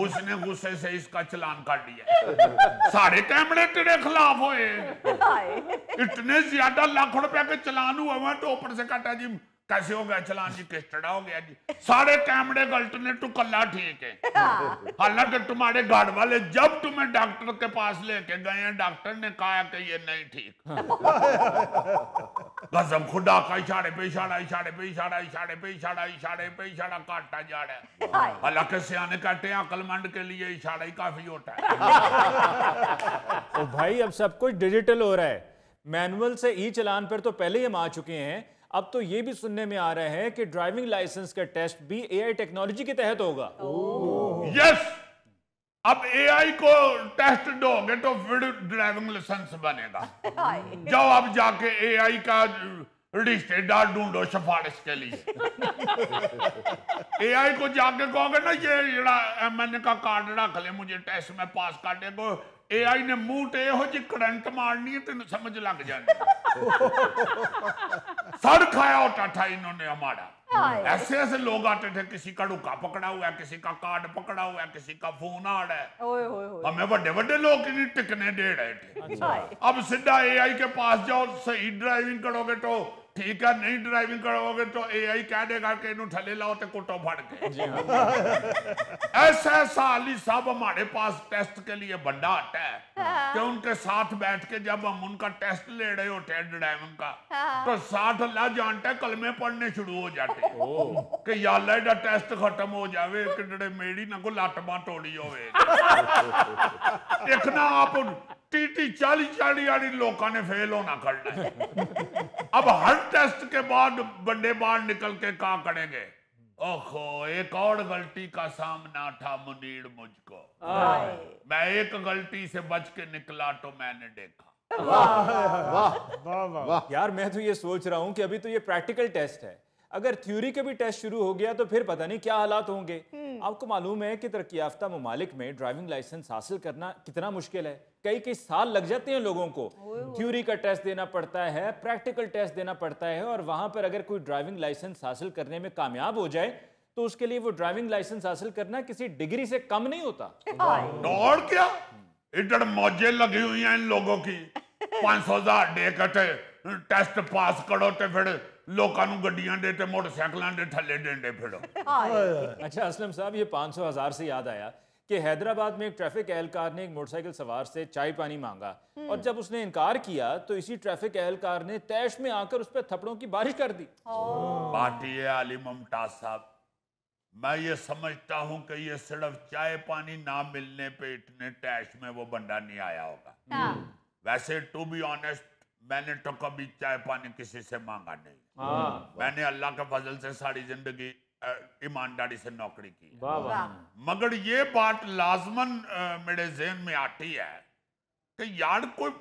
उसने गुस्से से इसका चालान काट दिया। सारे कैमरे तेरे खिलाफ हुए। इतने ज्यादा लाख रुपए के चालान हुए हैं तो ऊपर से कहता जी कैसे हो गया चालान जी, किस तरह हो गया जी? सारे कैमरे गलत ने, तू कल्ला ठीक है। हालांकि तुम्हारे गार्ड वाले जब तुम्हें डॉक्टर के पास लेके गए हैं, डॉक्टर ने कहा कि ये नहीं ठीक। कसम खुदा का इशारे पे इशारा, इशारे पे इशारा, इशारे पे इशारा, इशारे पे इशारा काटता जा रहा है। हालांकि सियाने कहते हैं अक्लमंद के लिए इशारा ही काफी होता है। तो भाई अब सब कुछ डिजिटल हो रहा है। मैनुअल से ई चालान पर तो पहले ही हम आ चुके हैं, अब तो ये भी सुनने में आ रहा है कि ड्राइविंग लाइसेंस का टेस्ट भी एआई टेक्नोलॉजी के तहत होगा। यस, अब एआई को टेस्ट दोगे तो फिर ड्राइविंग लाइसेंस बनेगा। जाओ अब जाके एआई का रिश्तेदार ढूंढो सिफारिश के लिए। एआई को जाके कहोगे ना ये मैंने का कार्ड रख ले, मुझे टेस्ट में पास कर दे, को एआई ने मुंह ते हो जी करंट मारनी है तेन समझ लग जानी। सड़ खाया होता था इन्होंने हमारा। ऐसे ऐसे लोग आते थे, किसी का रुका पकड़ा हुआ है, किसी का कार्ड पकड़ा हुआ है, किसी का फोन आ रहा है। हमें बड़े बड़े लोग नहीं टिकने दे रहे थे। अब सीधा एआई के पास जाओ, सही ड्राइविंग करोगे तो ठीक है, नहीं ड्राइविंग करोगे तो एआई कह देगा कि इन्हों थले लाओ तो कुटो फड़ के। ऐसा साली सब हमारे पास टेस्ट के लिए बंदा आता है कि उनके साथ बैठ के जब हम उनका टेस्ट ले रहे होते हैं ड्राइविंग का, तो साथ अल्लाह जानता है कलमे पढ़ने शुरू हो जाते हैं कि या अल्लाह दा टेस्ट खत्म हो जावे कि जेड़े मेरी ना को लट बांह तोड़ी होवे। देखना आप 30-40 वाली लोगों ने फेल होना करना है। अब हर टेस्ट के बाद बंदे बाहर निकल के क्या करेंगे, ओहो एक और गलती का सामना था मुनीर मुझको, मैं एक गलती से बच के निकला तो मैंने देखा। वाह यार, मैं तो ये सोच रहा हूं कि अभी तो ये प्रैक्टिकल टेस्ट है, अगर थ्योरी के भी टेस्ट शुरू हो गया तो फिर पता नहीं क्या हालात होंगे। आपको मालूम है कि तरक्की याफ्ता ममालिक में ड्राइविंग लाइसेंस हासिल करना कितना मुश्किल है, कई साल लग जाते हैं लोगों को। थ्योरी का टेस्ट देना पड़ता है, प्रैक्टिकल टेस्ट देना पड़ता है, और वहां पर अगर कोई ड्राइविंग लाइसेंस हासिल करने में कामयाब हो जाए तो उसके लिए वो ड्राइविंग लाइसेंस हासिल करना किसी डिग्री से कम नहीं होता। और क्या इधर मौजे लगी हुई हैं इन लोगों की, 500,000 दे कटे टेस्ट पास करो तो फिर लोगों को गड्डियां देते मोटरसाइकिलों दे थले देंदे फिरो। अच्छा असलम साहब, ये 500,000 से याद आया कि हैदराबाद में एक ट्रैफिक एहलकार ने एक मोटरसाइकिल सवार से चाय पानी मांगा, और जब उसने इनकार किया तो इसी ट्रैफिक एहलकार ने तैश में आकर उस पर थप्पड़ों की बारिश कर दी। बात ये आली मुमताज साहब, मैं ये समझता हूँ कि ये सिर्फ चाय पानी ना मिलने पे इतने तैश में वो बंदा नहीं आया होगा। वैसे टू बी ऑनेस्ट मैंने तो कभी चाय पानी किसी से मांगा नहीं। मैंने अल्लाह के फजल से सारी जिंदगी ईमानदारी से नौकरी की, मगर ये बात लाजमन मेरे ज़हन में आती है कि यार कोई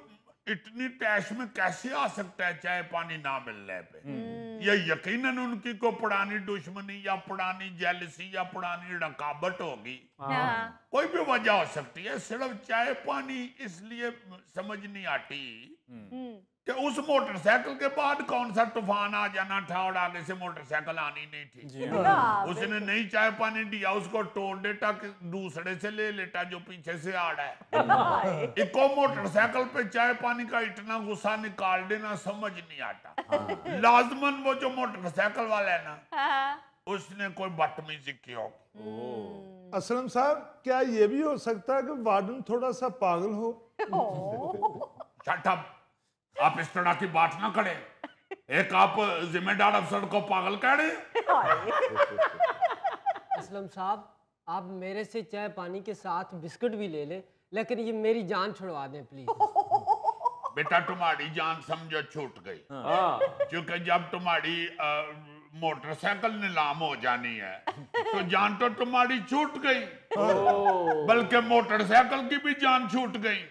इतनी तैश में कैसे आ सकता है चाय पानी ना मिलने पे। ये यकीनन उनकी कोई पुरानी दुश्मनी या पुरानी जेलसी या पुरानी रकाबत होगी, कोई भी वजह हो सकती है। सिर्फ चाय पानी इसलिए समझ नहीं आती कि उस मोटरसाइकिल के बाद कौन सा तूफान आ जाना था और आगे से मोटरसाइकिल आनी नहीं थी। उसने नहीं चाय पानी दिया, उसको तोड़ देता कि दूसरे से ले लेता जो पीछे से आ रहा है। इको मोटरसाइकिल पे चाय पानी का इतना गुस्सा निकाल देना समझ नहीं आता। लाजमन वो जो मोटरसाइकिल वाला है ना, उसने कोई बदतमीजी की हो। असलम साहब, क्या ये भी हो सकता है कि वार्डन थोड़ा सा पागल हो? शट अप, आप इस तरह की बात ना करें। एक आप जिम्मेदार अफसर को पागल कह रहे हैं। असलम साहब, आप मेरे से चाय पानी के साथ बिस्कुट भी ले लें, लेकिन ये मेरी जान छुड़वा दें प्लीज। बेटा तुम्हारी जान समझो छूट गई, क्योंकि जब तुम्हारी मोटरसाइकिल नीलाम हो जानी है तो जान तो तुम्हारी छूट गई, बल्कि मोटरसाइकिल की भी जान छूट गई।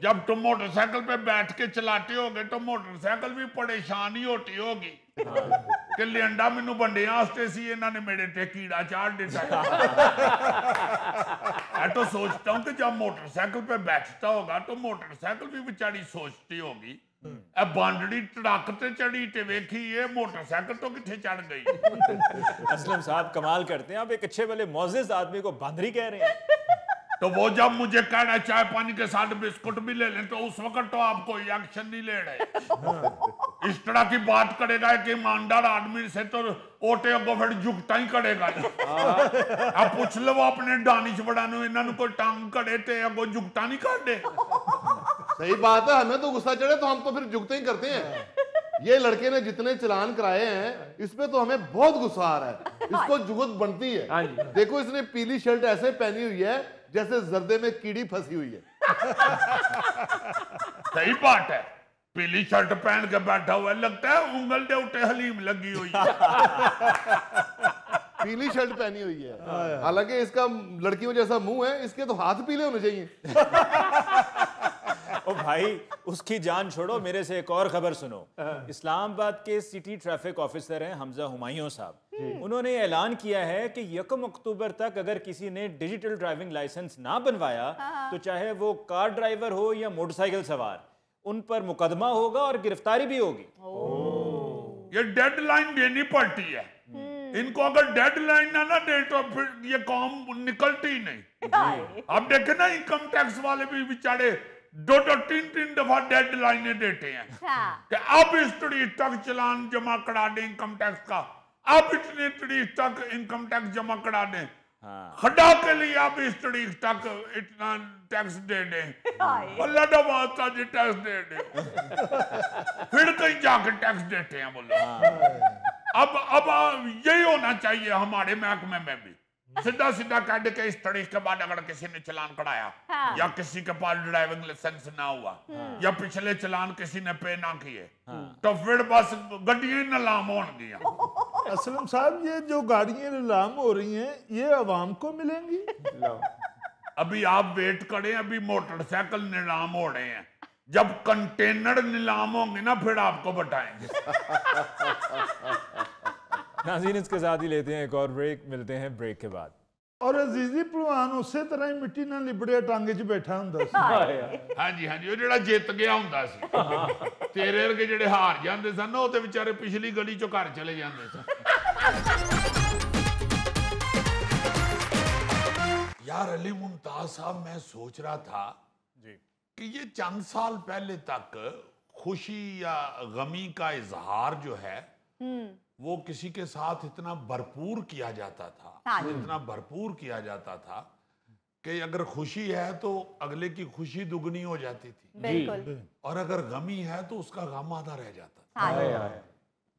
जब तुम मोटरसाइकिल पे बैठ के चलाते होगे तो मोटरसाइकिल भी परेशानी होती होगी कि लेंडा मैनू बंडिया वास्ते सी, इन्होंने मेरे ते कीड़ा चाड़ दिता। मैं तो सोचता हूँ कि जब मोटरसाइकिल पे बैठता होगा तो मोटरसाइकिल भी बेचारी सोचती होगी, बांडड़ी ट्रक ते चढ़ी ते वेखी ये मोटरसाइकिल तो किथे चढ़ गई। असलम साहब कमाल करते हैं, आप एक अच्छे वाले मोअज़्ज़िज़ आदमी को बांदरी कह रहे हैं। तो वो जब मुझे कह रहा है चाय पानी के साथ बिस्कुट भी ले लें तो उस वक्त तो आप कोई एक्शन नहीं ले रहे। इस तरह की बात करेगा कि ईमानदार आदमी से तो ओटे को फिर जुगता ही करेगा। अब पूछ लो अपने दानिश बड़ानू इन्होंने कोई टांग करे ते अगो जुगता नहीं कर दे। सही बात है, हमें तो गुस्सा चढ़े तो हम तो फिर जुगते ही करते हैं। ये लड़के ने जितने चलान कराए हैं इस पे तो हमें बहुत गुस्सा आ रहा है, इसको जुगत बनती है। देखो इसने पीली शर्ट ऐसे पहनी हुई है जैसे जर्दे में कीड़ी फंसी हुई है। सही बात है, पीली शर्ट पहन के बैठा हुआ लगता है उंगल दे उठे हलीम लगी हुई है। पीली शर्ट पहनी हुई है, हालांकि इसका लड़कियों जैसा मुंह है, इसके तो हाथ पीले होने चाहिए। ओ भाई उसकी जान छोड़ो, मेरे से एक और खबर सुनो। इस्लामाबाद के सिटी ट्रैफिक ऑफिसर हैं हमजा हुमायूं साहब, उन्होंने ऐलान किया है कि 1 अक्टूबर तक अगर किसी ने डिजिटल ड्राइविंग लाइसेंस ना बनवाया तो चाहे वो कार ड्राइवर हो या मोटरसाइकिल सवार, उन पर मुकदमा होगा और गिरफ्तारी भी होगी। ये डेडलाइन देनी पड़ती है इनको, अगर डेडलाइन ना दे तो फिर ये काम निकलती ही नहीं। अब देखे ना इनकम टैक्स वाले भी बेचारे दो दो तीन तीन दफा डेडलाइनें देते हैं कि अब इस तारीख तक चालान जमा करा दें इनकम टैक्स का, अब इतनी तारीख तक इनकम टैक्स जमा करा दें, खड्डा के लिए आप इस तारीख तक इतना टैक्स दे दें, अल्लाह का वास्ता जी टैक्स दे दें, फिर कहीं जाके टैक्स देते हैं बोलो। अब यही होना चाहिए हमारे महकमे में भी, सीधा सीधा कह दे के इस तारीख के बाद अगर किसी ने चालान कढ़ाया या किसी के पास ड्राइविंग लाइसेंस ना हुआ या पिछले चालान किसी ने पे ना किए तो फिर बस गड्डियां नीलाम होंगी। असलम साहब, ये जो गाड़ियां नीलाम हो रही हैं ये अवाम को मिलेंगी? अभी आप वेट करें, अभी मोटरसाइकिल नीलाम हो रहे हैं, जब कंटेनर नीलाम होंगे ना फिर आपको बताएंगे। नाज़रीन, इसके साथ ही लेते हैं एक और ब्रेक, मिलते हैं ब्रेक के बाद। और अजीजी पहलवान उसे तरह ही मिट्टी ना लिबड़े टांगे च बैठा हुंदा सी। हाँ जी, हाँ जी, वो जेड़ा जित गया हुंदा सी, तेरे वर्गे जेड़े हार जांदे सन वो ते बेचारे पिछली गली चों घर चले जांदे सन। यार अली मुमताज साहब, मैं सोच रहा था जी कि ये चंद साल पहले तक खुशी या गमी का इजहार जो है वो किसी के साथ इतना भरपूर किया जाता था, इतना भरपूर किया जाता था कि अगर खुशी है तो अगले की खुशी दुगनी हो जाती थी, बिल्कुल, और अगर गमी है तो उसका गम आधा रह जाता था।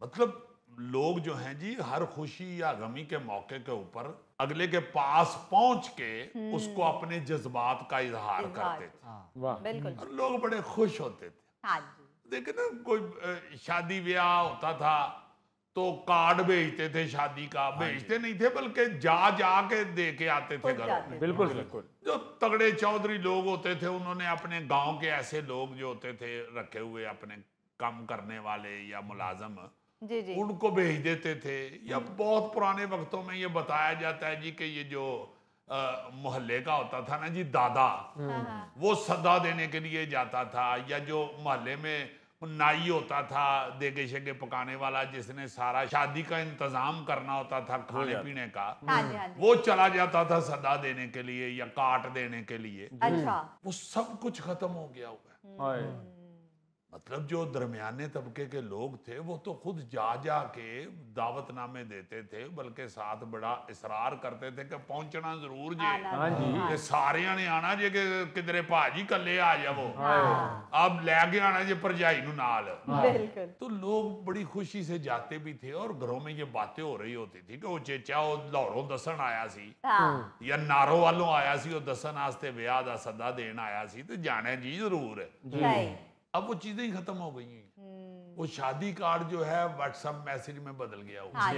मतलब लोग जो हैं जी हर खुशी या गमी के मौके के ऊपर अगले के पास पहुंच के उसको अपने जज्बात का इजहार करते थे, बिल्कुल, और लोग बड़े खुश होते थे। देखिए ना, कोई शादी ब्याह होता था तो कार्ड भेजते थे, शादी का भेजते नहीं थे बल्कि जा के दे के आते थे घरों में। बिल्कुल बिल्कुल। जो तगड़े चौधरी लोग होते थे उन्होंने अपने गांव के ऐसे लोग जो होते थे रखे हुए अपने काम करने वाले या मुलाजम, जी जी, उनको भेज देते थे। या बहुत पुराने वक्तों में ये बताया जाता है जी कि ये जो मोहल्ले का होता था ना जी दादा, वो सदा देने के लिए जाता था, या जो मोहल्ले में नाई होता था देगे शेगे पकाने वाला जिसने सारा शादी का इंतजाम करना होता था खाने पीने का, वो चला जाता था सदा देने के लिए या काट देने के लिए। अच्छा, वो सब कुछ खत्म हो गया हुआ है। मतलब जो दरमियाने तबके के लोग थे वो तो खुद जा के दावतनामे देते थे, बल्कि साथ बड़ा इसरार करते थे कि पहुंचना जरूर जे, सारे ने आना जे कि किधरे भाजी कले आ जावो, अब लैके आना जे भरजाई नू नाल। तो लोग बड़ी खुशी से जाते भी थे और घरों में ये बातें हो रही होती थी कि वो चेचा वो लाहौरों दसन आया सी या नारों वालों आया सी, वो दसन वास्ते ब्याह दा सदा देन आया सी, तो जाना जी जरूर है। अब वो चीजें ही खत्म हो गई हैं। वो शादी कार्ड जो है व्हाट्सएप मैसेज में बदल गया हुआ,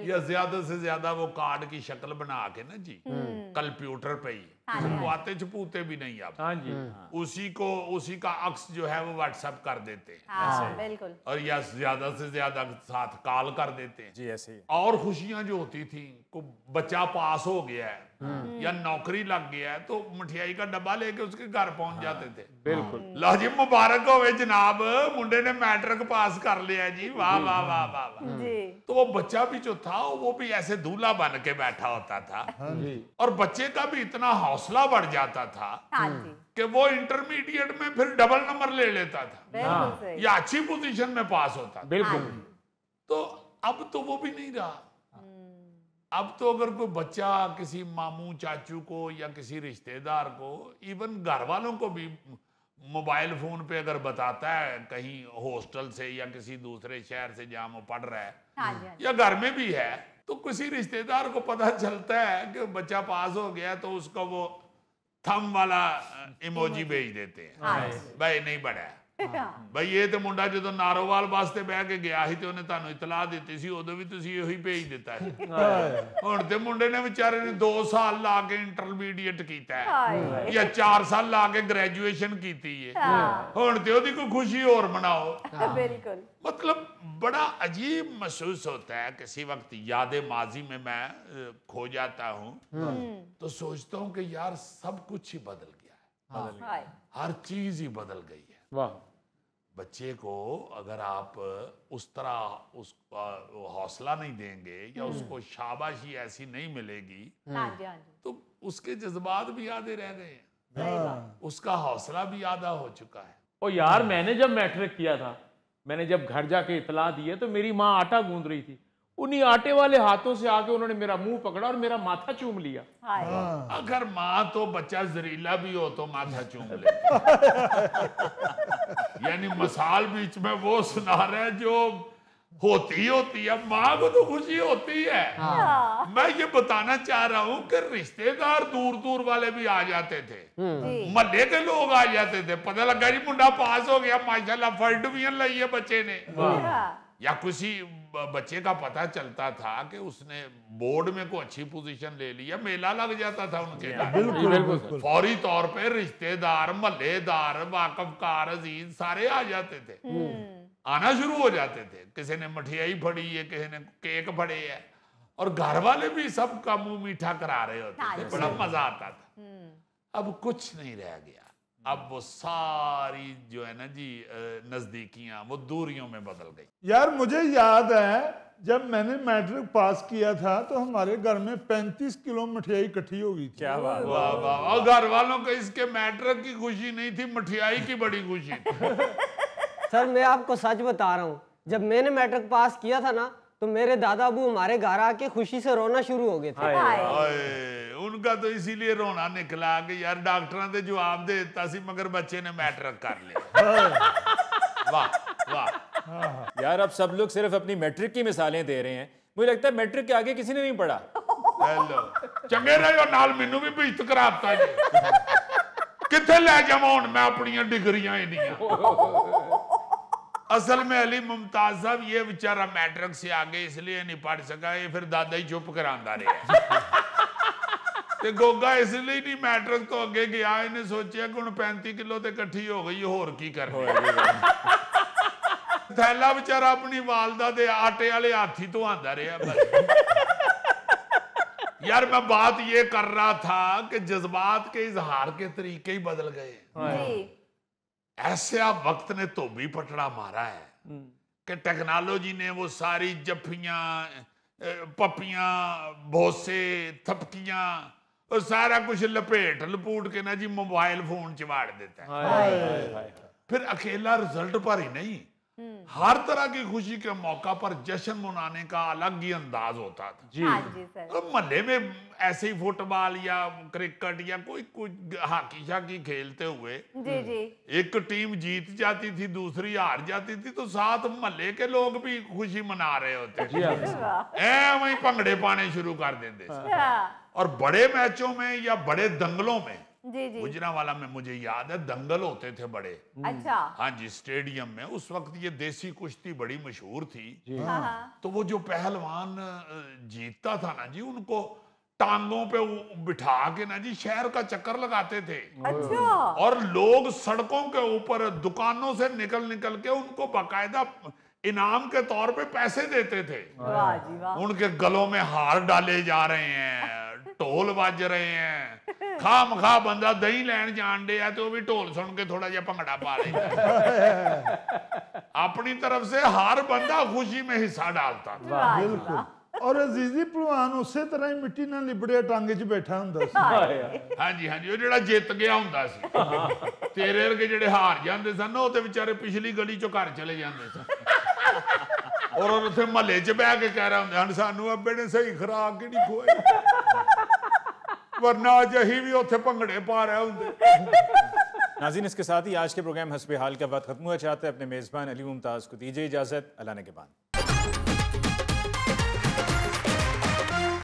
या ज्यादा से ज्यादा वो कार्ड की शक्ल बना के ना जी कंप्यूटर पे ही वो आते छपूते भी नहीं आप, उसी का अक्स जो है वो व्हाट्सएप कर देते हैं, बिल्कुल, और या ज्यादा से ज्यादा साथ कॉल कर देते हैं जी ऐसे ही। और खुशियां जो होती थी, को बच्चा पास हो गया है या नौकरी लग गया है तो मठियाई का डब्बा लेके उसके घर पहुंच जाते थे। बिल्कुल, लो जी मुबारक होवे जनाब, मुंडे ने मैट्रिक पास कर लिया जी, वाह वाह वाह वाह वाह। तो वो बच्चा भी जो था वो भी ऐसे दूल्हा बन के बैठा होता था, और बच्चे का भी इतना हौसला बढ़ जाता था कि वो इंटरमीडिएट में फिर डबल नंबर ले लेता था या अच्छी पोजीशन में पास होता था। बिल्कुल। तो अब तो वो भी नहीं रहा। अब तो अगर कोई बच्चा किसी मामू चाचू को या किसी रिश्तेदार को, इवन घर वालों को भी मोबाइल फोन पे अगर बताता है कहीं हॉस्टल से या किसी दूसरे शहर से जहां वो पढ़ रहा है या घर में भी है, तो किसी रिश्तेदार को पता चलता है कि बच्चा पास हो गया तो उसको वो थंब वाला इमोजी भेज देते हैं, भाई नहीं बढ़ा भाई ये तो मुंडा जो नारोवाल वास्ते बह के गया ही तो उन्हें तुहानू इतला दी सी, उदों भी तुसीं यही भेज दिता है। हुण ते मुंडे ने बेचारे ने 2 साल ला के इंटरमीडिएट कीता है या 4 साल ला के ग्रेजुएशन कीती है, हुण ते ओदी कोई खुशी और मनाओ। बिल्कुल, मतलब बड़ा अजीब महसूस होता है किसी वक्त याद माजी में मैं खो जाता हूँ तो सोचता हूँ कि यार सब कुछ ही बदल गया है, हर चीज ही बदल गई है। वाह। बच्चे को अगर आप उस तरह उसका हौसला नहीं देंगे या उसको शाबाशी ऐसी नहीं मिलेगी तो उसके जज्बात भी आधे रह गए हैं। उसका हौसला भी आधा हो चुका है। और यार मैंने जब मैट्रिक किया था, मैंने जब घर जाके इतला दी है तो मेरी माँ आटा गूंद रही थी, उन्हीं आटे वाले हाथों से आके उन्होंने मेरा मुंह पकड़ा और मेरा माथा चूम लिया। अगर माँ तो बच्चा जहरीला भी हो तो माथा चूम ले। यानी मसाल बीच में वो सुना रहा है जो होती है, माँ को तो खुशी होती है। मैं ये बताना चाह रहा हूँ कि रिश्तेदार दूर दूर वाले भी आ जाते थे, महल्ले के लोग आ जाते थे, पता लगा जी मुंडा पास हो गया माशाल्लाह, फर्स्ट डिवीजन लाई है बच्चे ने, या किसी बच्चे का पता चलता था कि उसने बोर्ड में कोई अच्छी पोजीशन ले ली, मेला लग जाता था उनके घर। फौरी तौर पे रिश्तेदार, महल्लेदार, वाकफकार, अजीज सारे आ जाते थे, आना शुरू हो जाते थे। किसी ने मठियाई फड़ी है, किसी ने केक फड़े है, और घर वाले भी सबका मुंह मीठा करा रहे होते थे, बड़ा मजा आता था। अब कुछ नहीं रह गया, अब वो सारी जो है ना जी नजदीकियां वो दूरियों में बदल गई। यार मुझे याद है जब मैंने मैट्रिक पास किया था तो हमारे घर में 35 किलो मिठाई इकट्ठी हो गई थी। क्या बात। वाह वाह। और घर वालों को इसके मैट्रिक की खुशी नहीं थी, मिठाई की बड़ी खुशी थी। सर मैं आपको सच बता रहा हूँ, जब मैंने मैट्रिक पास किया था ना तो मेरे दादा अबू हमारे घर आके खुशी से रोना शुरू हो गए थे। उनका तो इसीलिए रोना निकला कि यार डॉक्टर ने जवाब दे दिता सी मगर बच्चे ने मैट्रिक कर लिया। वाह वाह। यार अब सब लोग सिर्फ अपनी मैट्रिक की मिसालें दे रहे हैं, मुझे लगता है मैट्रिक के आगे किसी ने नहीं पढ़ा। हेलो चंगे रहे हो, नाल मैनू भी बेइज्जत कराता जी। किथे ले जावां हुण मैं अपनी डिग्रियां इन्नियां। असल में अली मुमताज साहब ये बेचारा मैट्रिक से आगे इसलिए नहीं पढ़ सका, ये फिर दादा ही चुप करांदा रहा। ते गोगा इसलिए नहीं मैट्रिक तो अगे गया, इन्हें सोचा कि हुण 35 किलो ते इकट्ठी हो गई, होर की करना। थैला बेचारा अपनी वालदा दे आटे वाले हाथी तो आंदा रहा बस। यार मैं बात ये कर रहा था कि जज्बात के इजहार के तरीके ही बदल गए। ऐसे आप वक्त ने तो भी पटड़ा मारा है कि टेक्नोलॉजी ने वो सारी जफ्फियां, पपियां, भोसे, थपकियां और सारा कुछ लपेट लपूट के ना जी मोबाइल फोन च वाड़ देता है। फिर अकेला रिजल्ट पर ही नहीं, हर तरह की खुशी के मौका पर जश्न मनाने का अलग ही अंदाज होता था जी। महल्ले में ऐसे ही फुटबॉल या क्रिकेट या कोई कुछ हाकी शाकी खेलते हुए एक टीम जीत जाती थी, दूसरी हार जाती थी, तो साथ महल्ले के लोग भी खुशी मना रहे होते थे, वही भंगड़े पाने शुरू कर देते। और बड़े मैचों में या बड़े दंगलों में, गुजरांवाला में मुझे याद है दंगल होते थे बड़े। अच्छा। हाँ जी, स्टेडियम में उस वक्त ये देसी कुश्ती बड़ी मशहूर थी। तो वो जो पहलवान जीतता था ना जी, उनको टांगों पे बिठा के ना जी शहर का चक्कर लगाते थे। अच्छा। और लोग सड़कों के ऊपर दुकानों से निकल निकल के उनको बाकायदा इनाम के तौर पे पैसे देते थे। वाह जी वाह। उनके गलों में हार डाले जा रहे हैं, ढोल बज रहे हैं, खाम बंदा दही लैन जान डे है तो भी ढोल सुन के थोड़ा जिहा भंगड़ा पा लेता। अपनी तरफ से हर बंदा खुशी में हिस्सा डालता था। बिल्कुल। और अजीजी पहलवान उसे तरह ही मिट्टी नाल लिबड़े टांगे च बैठा हुंदा सी। हाँ जी हाँ जी, वो जिहड़ा जित गया हुंदा सी। तेरे वर्गे जिहड़े हार जांदे सन वो ते बेचारे पिछली गली चों घर चले जांदे सन। और उत्थे महल्ले च बह के कह रहे होंदे हन सानू अब्बे ने सही खुराक ही नहीं खुआई, वरना अज अहीं भी उत्थे भंगड़े पा रहे होंदे। नाज़रीन, इसके साथ ही आज के प्रोग्राम हस्बे हाल का वक्त खत्म हुआ चाहता है। अपने मेज़बान अली मुमताज़ को दीजिए इजाज़त। अल्लाह ने के बाद।